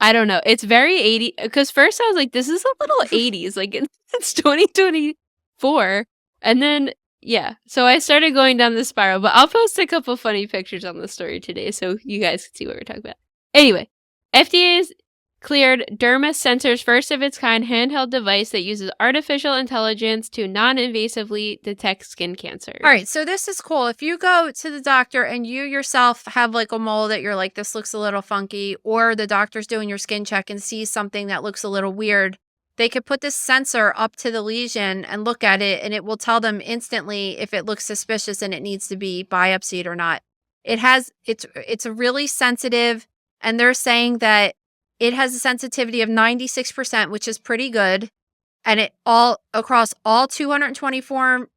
I don't know. It's very 80s. Because first I was like, this is a little 80s. Like, it's 2024. And then, yeah. So I started going down the spiral. But I'll post a couple funny pictures on the story today so you guys can see what we're talking about. Anyway, FDA's cleared Derma Sensor's first of its kind handheld device that uses artificial intelligence to non-invasively detect skin cancer. All right, so this is cool. If you go to the doctor and you yourself have like a mole that you're like, this looks a little funky, or the doctor's doing your skin check and sees something that looks a little weird, they could put this sensor up to the lesion and look at it, and it will tell them instantly if it looks suspicious and it needs to be biopsied or not. It's a really sensitive, and they're saying that it has a sensitivity of 96%, which is pretty good. And it across all 224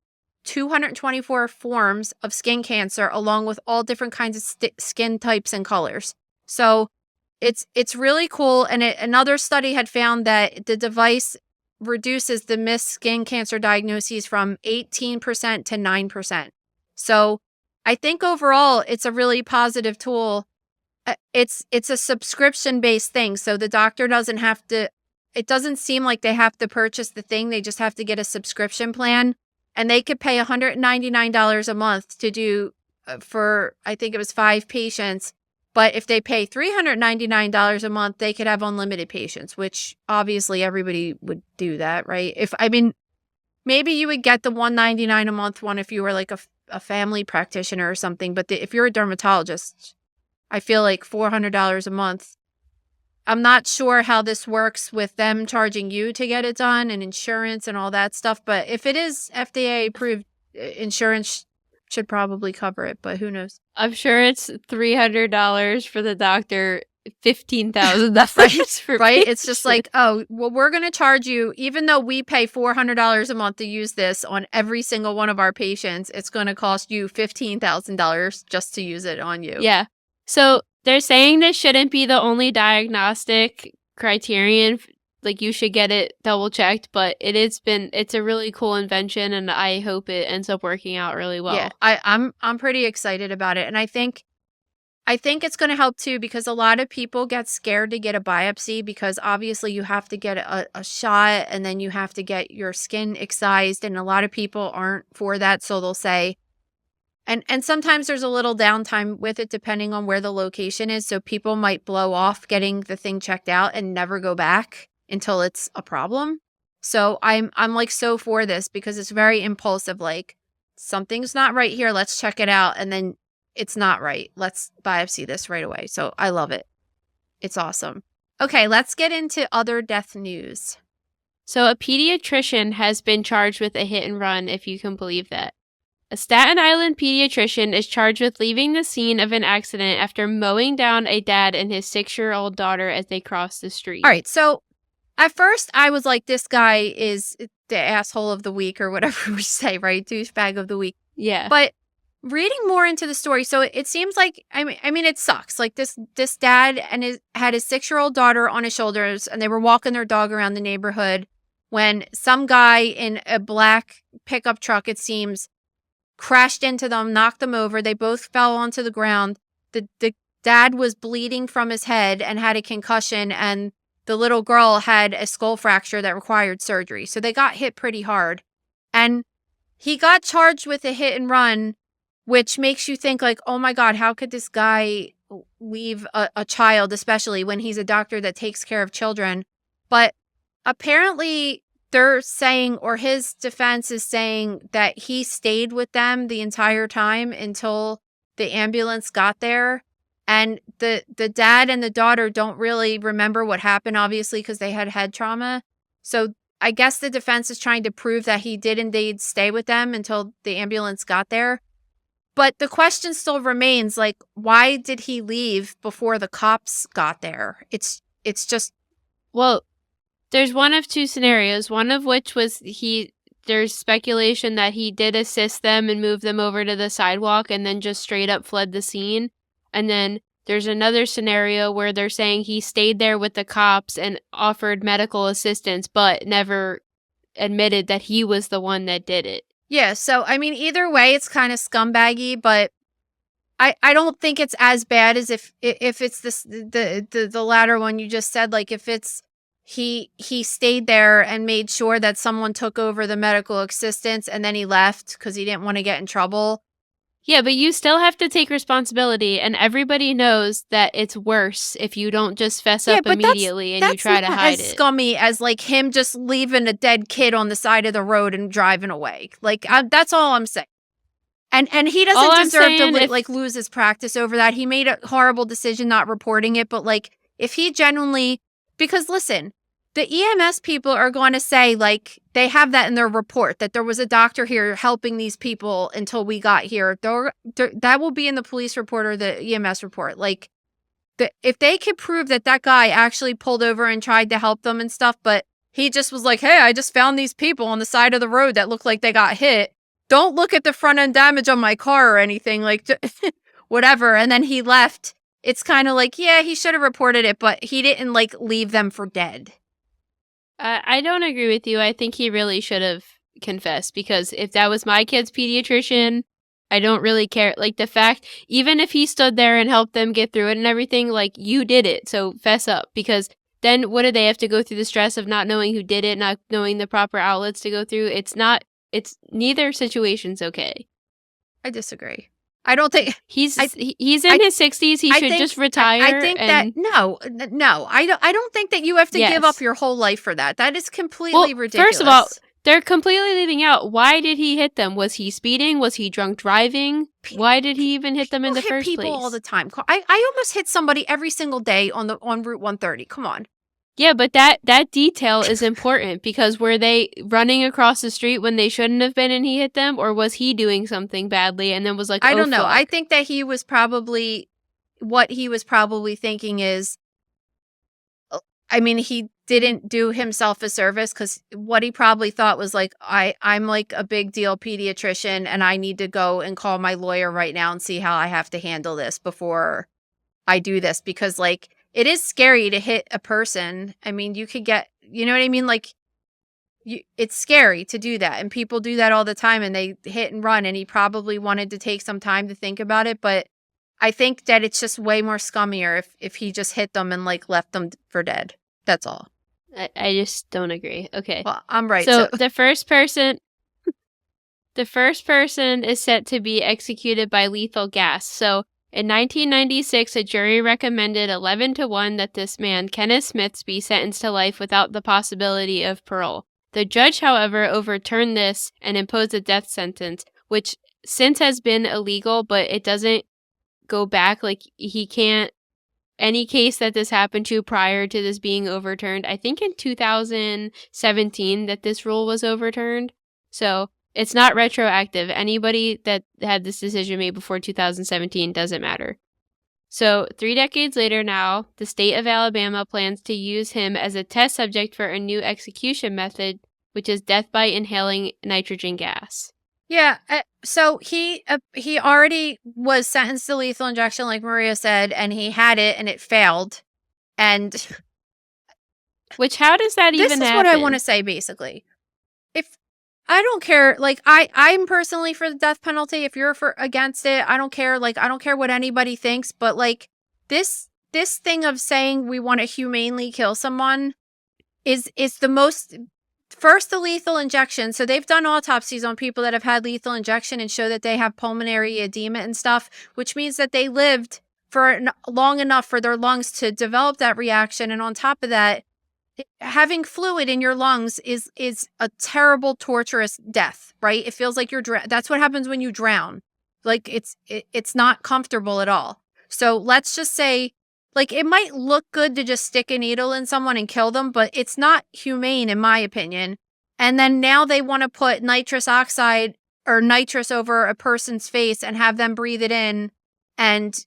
forms of skin cancer, along with all different kinds of skin types and colors. So it's really cool. And another study had found that the device reduces the missed skin cancer diagnoses from 18% to 9%. So I think overall it's a really positive tool. It's a subscription-based thing, so the doctor doesn't have to, it doesn't seem like they have to purchase the thing, they just have to get a subscription plan. and they could pay $199 a month to do for, I think it was 5 patients. But if they pay $399 a month, they could have unlimited patients, which obviously everybody would do that, right? Maybe you would get the $199 a month one if you were like a family practitioner or something. But if you're a dermatologist, I feel like $400 a month. I'm not sure how this works with them charging you to get it done and insurance and all that stuff. But if it is FDA approved, insurance should probably cover it, but who knows? I'm sure it's $300 for the doctor, $15,000 for right? It's just like, oh, well, we're going to charge you, even though we pay $400 a month to use this on every single one of our patients, it's going to cost you $15,000 just to use it on you. Yeah. So they're saying this shouldn't be the only diagnostic criterion. Like, you should get it double checked, but it's a really cool invention, and I hope it ends up working out really well. Yeah, I'm pretty excited about it, and I think it's going to help too, because a lot of people get scared to get a biopsy because obviously you have to get a shot and then you have to get your skin excised, and a lot of people aren't for that, so they'll say, and sometimes there's a little downtime with it depending on where the location is, so people might blow off getting the thing checked out and never go back until it's a problem. So I'm like so for this because it's very impulsive, like something's not right here, let's check it out, and then it's not right, let's biopsy this right away. So I love it. It's awesome. Okay, let's get into other death news. So a pediatrician has been charged with a hit and run, if you can believe that. A Staten Island pediatrician is charged with leaving the scene of an accident after mowing down a dad and his 6-year-old daughter as they crossed the street. All right, so at first, I was like, this guy is the asshole of the week or whatever we say, right? Douchebag of the week. Yeah. But reading more into the story, so it seems like, I mean, it sucks. Like this dad had his 6-year-old daughter on his shoulders, and they were walking their dog around the neighborhood when some guy in a black pickup truck, it seems, crashed into them, knocked them over. They both fell onto the ground. The dad was bleeding from his head and had a concussion, and the little girl had a skull fracture that required surgery. So they got hit pretty hard. And he got charged with a hit and run, which makes you think like, oh my God, how could this guy leave a child, especially when he's a doctor that takes care of children? But apparently they're saying, or his defense is saying, that he stayed with them the entire time until the ambulance got there. And the dad and the daughter don't really remember what happened, obviously, because they had head trauma. So I guess the defense is trying to prove that he did indeed stay with them until the ambulance got there. But the question still remains, like, why did he leave before the cops got there? It's just... Well, there's one of two scenarios, one of which was there's speculation that he did assist them and move them over to the sidewalk and then just straight up fled the scene. And then there's another scenario where they're saying he stayed there with the cops and offered medical assistance, but never admitted that he was the one that did it. Yeah, so, I mean, either way, it's kind of scumbaggy, but I don't think it's as bad as if it's the latter one you just said. Like, if it's he stayed there and made sure that someone took over the medical assistance and then he left because he didn't want to get in trouble. Yeah, but you still have to take responsibility, and everybody knows that it's worse if you don't just fess up immediately and you try to hide it. That's scummy as like him just leaving a dead kid on the side of the road and driving away. Like that's all I'm saying. And he doesn't deserve to lose his practice over that. He made a horrible decision not reporting it, but like if he genuinely, because listen, the EMS people are going to say, like, they have that in their report, that there was a doctor here helping these people until we got here. That will be in the police report or the EMS report. Like, if they could prove that guy actually pulled over and tried to help them and stuff, but he just was like, hey, I just found these people on the side of the road that looked like they got hit. Don't look at the front end damage on my car or anything, like, whatever. And then he left. It's kind of like, yeah, he should have reported it, but he didn't, like, leave them for dead. I don't agree with you. I think he really should have confessed, because if that was my kid's pediatrician, I don't really care. Like, the fact, even if he stood there and helped them get through it and everything, like, you did it, so fess up. Because then what do they have to go through the stress of not knowing who did it, not knowing the proper outlets to go through? It's not it's neither situation's okay. I disagree. I don't think He's I- he's in his 60s. He should just retire. I think that no. I don't think that you have to give Yes. up your whole life for that. That is completely ridiculous. First of all, they're completely leaving out. Why did he hit them? Was he speeding? Was he drunk driving? Why did he even hit them in the People hit first people place? all the time. I almost hit somebody every single day on Route 130. Come on. Yeah, but that detail is important because were they running across the street when they shouldn't have been and he hit them, or was he doing something badly and then was like, I oh, don't know. fuck. I think that he was probably what he was probably thinking is, I mean, he didn't do himself a service because what he probably thought was like, I'm like a big deal pediatrician and I need to go and call my lawyer right now and see how I have to handle this before I do this, because like it is scary to hit a person. I mean, you could get, you know what I mean? Like it's scary to do that, and people do that all the time and they hit and run, and he probably wanted to take some time to think about it, but I think that it's just way more scummier if he just hit them and like left them for dead. That's all. I just don't agree. Okay. Well, I'm right. So the first person is set to be executed by lethal gas. So in 1996, a jury recommended 11-1 that this man, Kenneth Smith, be sentenced to life without the possibility of parole. The judge, however, overturned this and imposed a death sentence, which since has been illegal, but it doesn't go back. Like, he can't, any case that this happened to prior to this being overturned, I think in 2017 that this rule was overturned. So it's not retroactive. Anybody that had this decision made before 2017 doesn't matter. So 3 decades later now, the state of Alabama plans to use him as a test subject for a new execution method, which is death by inhaling nitrogen gas. Yeah, so he already was sentenced to lethal injection, like Maria said, and he had it and it failed. And which, how does that even happen? This is what I want to say, basically. If I don't care, like I'm personally for the death penalty. If you're against it, I don't care. Like I don't care what anybody thinks, but like this thing of saying we want to humanely kill someone is the most. First, the lethal injection. So they've done autopsies on people that have had lethal injection and show that they have pulmonary edema and stuff, which means that they lived for long enough for their lungs to develop that reaction. And on top of that, having fluid in your lungs is a terrible, torturous death, right? It feels like you're that's what happens when you drown. Like it's not comfortable at all. So let's just say, like, it might look good to just stick a needle in someone and kill them, but it's not humane in my opinion. And then now they want to put nitrous oxide or nitrous over a person's face and have them breathe it in and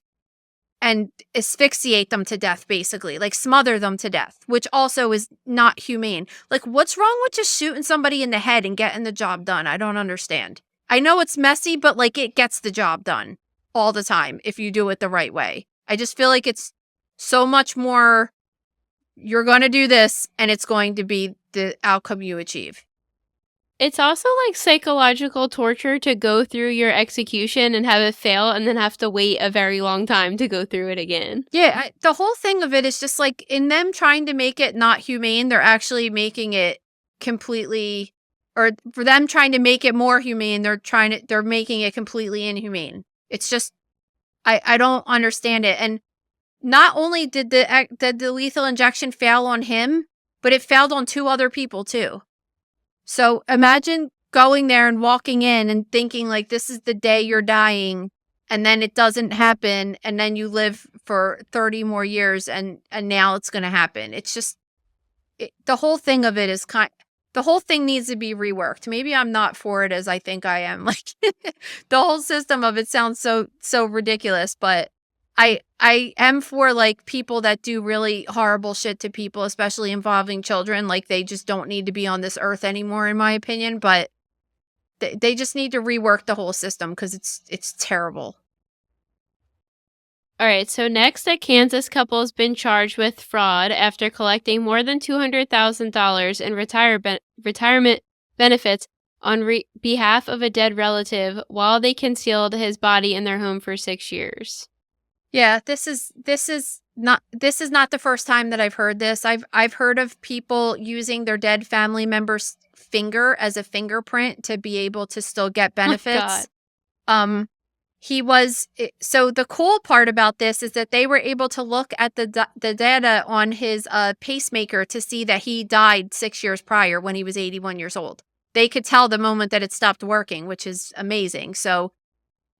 asphyxiate them to death, basically, like smother them to death, which also is not humane. Like, what's wrong with just shooting somebody in the head and getting the job done? I don't understand. I know it's messy, but like it gets the job done all the time if you do it the right way. I just feel like it's so much more, you're going to do this and it's going to be the outcome you achieve. It's also like psychological torture to go through your execution and have it fail and then have to wait a very long time to go through it again. Yeah, the whole thing of it is just like, in them trying to make it not humane, they're actually making it completely, or for them trying to make it more humane, they're making it completely inhumane. It's just, I don't understand it. And not only did the lethal injection fail on him, but it failed on 2 other people too. So imagine going there and walking in and thinking like this is the day you're dying, and then it doesn't happen, and then you live for 30 more years and now it's going to happen. It's just the whole thing of it is the whole thing needs to be reworked. Maybe I'm not for it as I think I am. Like the whole system of it sounds so ridiculous, but I am for like people that do really horrible shit to people, especially involving children. Like they just don't need to be on this earth anymore, in my opinion. But they just need to rework the whole system because it's terrible. All right, so next, a Kansas couple has been charged with fraud after collecting more than $200,000 in retirement benefits on behalf of a dead relative while they concealed his body in their home for 6 years. Yeah, this is not the first time that I've heard this. I've heard of people using their dead family members' finger as a fingerprint to be able to still get God. benefits. So the cool part about this is that they were able to look at the data on his pacemaker to see that he died 6 years prior when he was 81 years old. They could tell the moment that it stopped working, which is amazing. So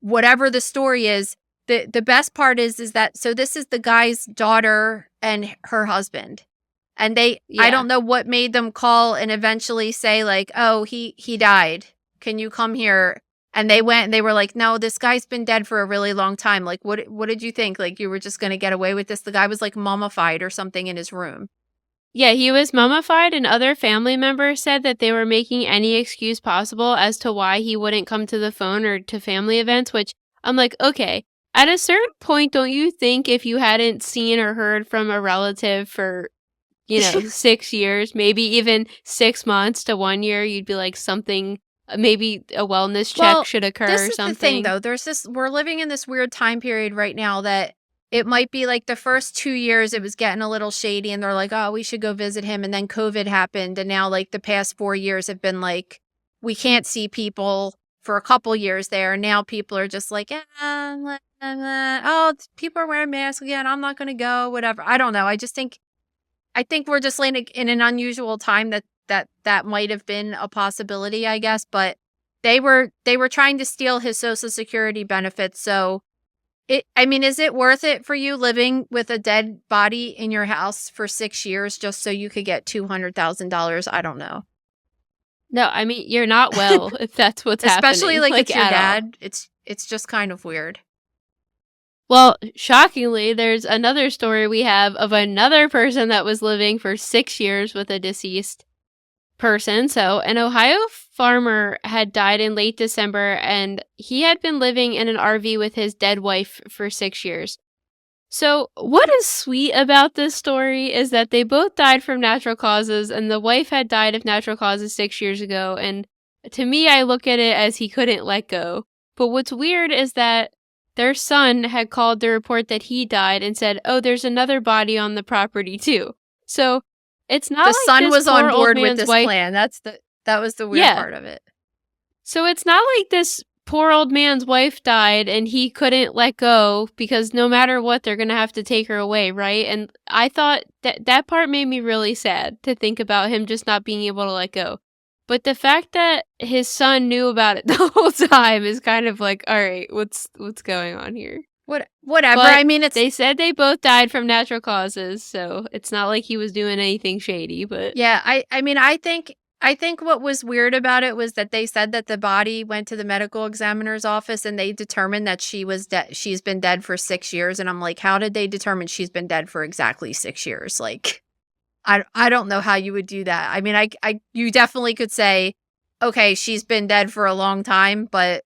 whatever the story is, the best part is that, so this is the guy's daughter and her husband. And I don't know what made them call and eventually say like, oh, he died. Can you come here? And they went and they were like, no, this guy's been dead for a really long time. Like, what did you think? Like, you were just going to get away with this? The guy was like mummified or something in his room. Yeah, he was mummified, and other family members said that they were making any excuse possible as to why he wouldn't come to the phone or to family events, which I'm like, okay, at a certain point, don't you think if you hadn't seen or heard from a relative for, 6 years, maybe even 6 months to 1 year, you'd be like something, maybe a wellness check should occur or something. This is the thing, though. We're living in this weird time period right now that it might be like the first 2 years it was getting a little shady and they're like, oh, we should go visit him. And then COVID happened. And now like the past 4 years have been like, we can't see people for a couple years there. And now people are just like, oh, people are wearing masks again. I'm not going to go, whatever. I don't know. I think we're just like in an unusual time that might have been a possibility, I guess. But they were trying to steal his Social Security benefits. So is it worth it for you living with a dead body in your house for 6 years just so you could get $200,000? I don't know. No, you're not well if that's what's happening. Especially like it's your dad. All. It's just kind of weird. Well, shockingly, there's another story we have of another person that was living for 6 years with a deceased person. So an Ohio farmer had died in late December, and he had been living in an RV with his dead wife for 6 years. So what is sweet about this story is that they both died from natural causes, and the wife had died of natural causes 6 years ago. And to me, I look at it as he couldn't let go. But what's weird is that their son had called to report that he died and said, oh, there's another body on the property too. So it's not the like son was on board with this wife. Plan. That was the weird part of it. So it's not like this poor old man's wife died and he couldn't let go because no matter what, they're going to have to take her away, right? And I thought that part made me really sad to think about him just not being able to let go. But the fact that his son knew about it the whole time is kind of like, all right, what's going on here? Whatever. But they said they both died from natural causes, so it's not like he was doing anything shady. But yeah, I think what was weird about it was that they said that the body went to the medical examiner's office and they determined that she's been dead for 6 years. And I'm like, how did they determine she's been dead for exactly 6 years? Like, I don't know how you would do that. You definitely could say, okay, she's been dead for a long time, but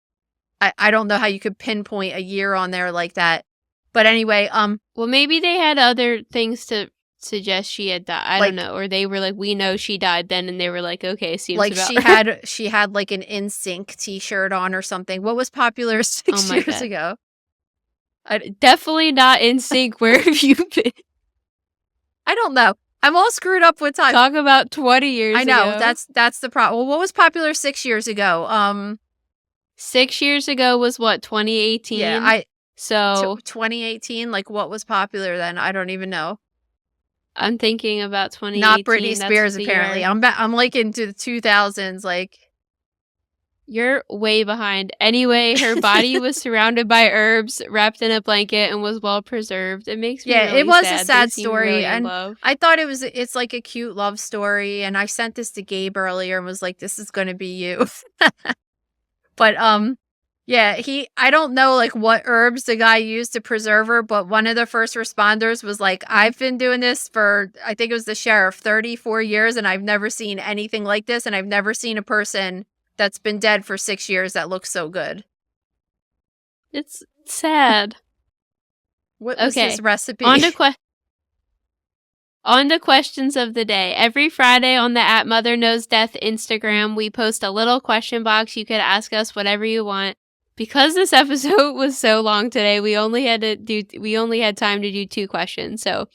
I don't know how you could pinpoint a year on there like that. But anyway, well, maybe they had other things to suggest she had died. I don't know. Or they were like, we know she died then, and they were like, okay, seems like about she had like an NSYNC t-shirt on or something. What was popular 6 years ago? Definitely not NSYNC. Where have you been? I don't know. I'm all screwed up with time. Talk about 20 years ago. I know. That's the problem. Well, what was popular 6 years ago? 6 years ago was what, 2018? Yeah, so 2018, like what was popular then? I don't even know. I'm thinking about 2018. Not Britney Spears, apparently. I'm like into the 2000s, like. You're way behind. Anyway, her body was surrounded by herbs, wrapped in a blanket, and was well preserved. It makes me really it was sad. A sad story, really and I thought it's like a cute love story. And I sent this to Gabe earlier and was like, "This is going to be you." But yeah, I don't know like what herbs the guy used to preserve her, but one of the first responders was like, I've been doing this for, I think it was the sheriff, 34 years, and I've never seen anything like this, and I've never seen a person that's been dead for 6 years that looks so good. It's sad. What was his recipe? On to questions of the day. Every Friday on the @MotherKnowsDeath Instagram, we post a little question box. You could ask us whatever you want. Because this episode was so long today, we only had time to do 2 questions. So,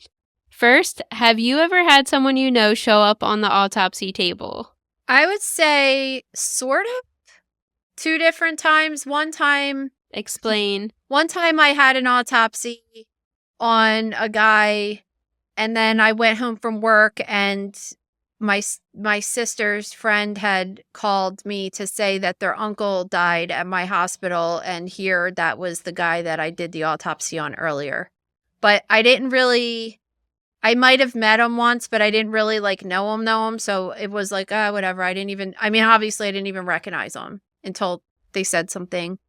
first, have you ever had someone you know show up on the autopsy table? I would say sort of 2 different times. One time Explain. I had an autopsy on a guy, and then I went home from work, and my sister's friend had called me to say that their uncle died at my hospital, and here that was the guy that I did the autopsy on earlier. But I didn't really I might have met him once, but I didn't really like know him. So it was like, whatever. Obviously I didn't even recognize him until they said something.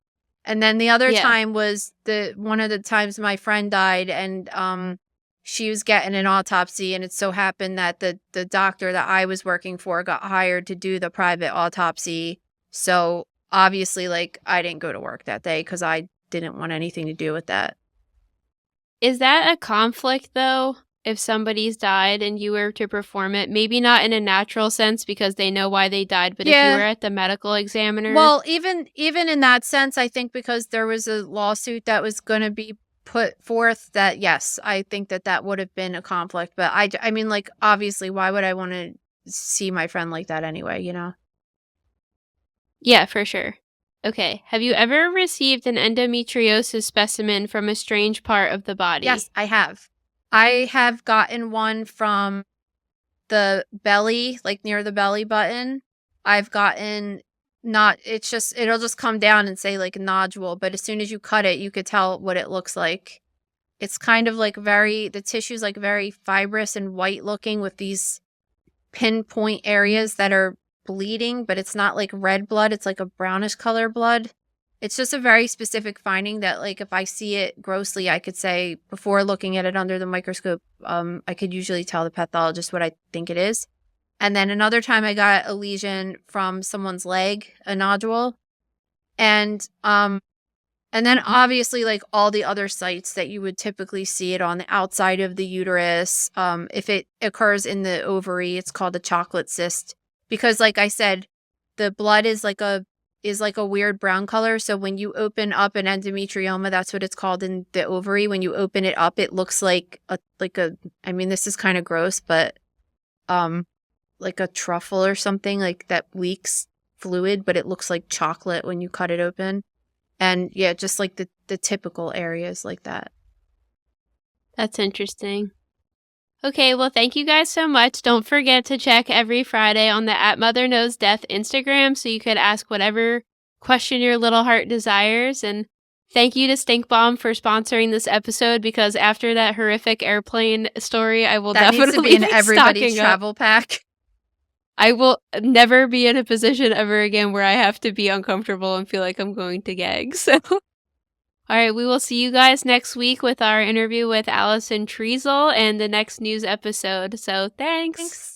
And then the other Yeah. time was one of the times my friend died, and she was getting an autopsy, and it so happened that the doctor that I was working for got hired to do the private autopsy. So obviously, like, I didn't go to work that day because I didn't want anything to do with that. Is that a conflict, though? If somebody's died and you were to perform it, maybe not in a natural sense because they know why they died, but if Yeah. you were at the medical examiner. Well, even in that sense, I think because there was a lawsuit that was going to be put forth, that yes, I think that would have been a conflict. But I mean, like, obviously, why would I want to see my friend like that anyway? You know? Yeah, for sure. Okay. Have you ever received an endometriosis specimen from a strange part of the body? Yes, I have. I have gotten one from the belly, like near the belly button. I've gotten it'll just come down and say like nodule, but as soon as you cut it, you could tell what it looks like. It's kind of like the tissue's like very fibrous and white looking with these pinpoint areas that are bleeding, but it's not like red blood. It's like a brownish color blood. It's just a very specific finding that, like, if I see it grossly, I could say before looking at it under the microscope, I could usually tell the pathologist what I think it is. And then another time I got a lesion from someone's leg, a nodule. And then obviously, like, all the other sites that you would typically see it on the outside of the uterus. If it occurs in the ovary, it's called a chocolate cyst. Because, like I said, the blood is like a weird brown color. So when you open up an endometrioma, that's what it's called in the ovary. When you open it up, it looks like this is kind of gross, but like a truffle or something like that leaks fluid, but it looks like chocolate when you cut it open. And yeah, just like the typical areas like that. That's interesting. Okay, well, thank you guys so much. Don't forget to check every Friday on the @MotherKnowsDeath Instagram so you could ask whatever question your little heart desires. And thank you to Stink Bomb for sponsoring this episode, because after that horrific airplane story, I will That definitely needs to be in everybody's stocking up. travel pack. I will never be in a position ever again where I have to be uncomfortable and feel like I'm going to gag. So, all right, we will see you guys next week with our interview with Allison Treasel and the next news episode. So, thanks. Thanks.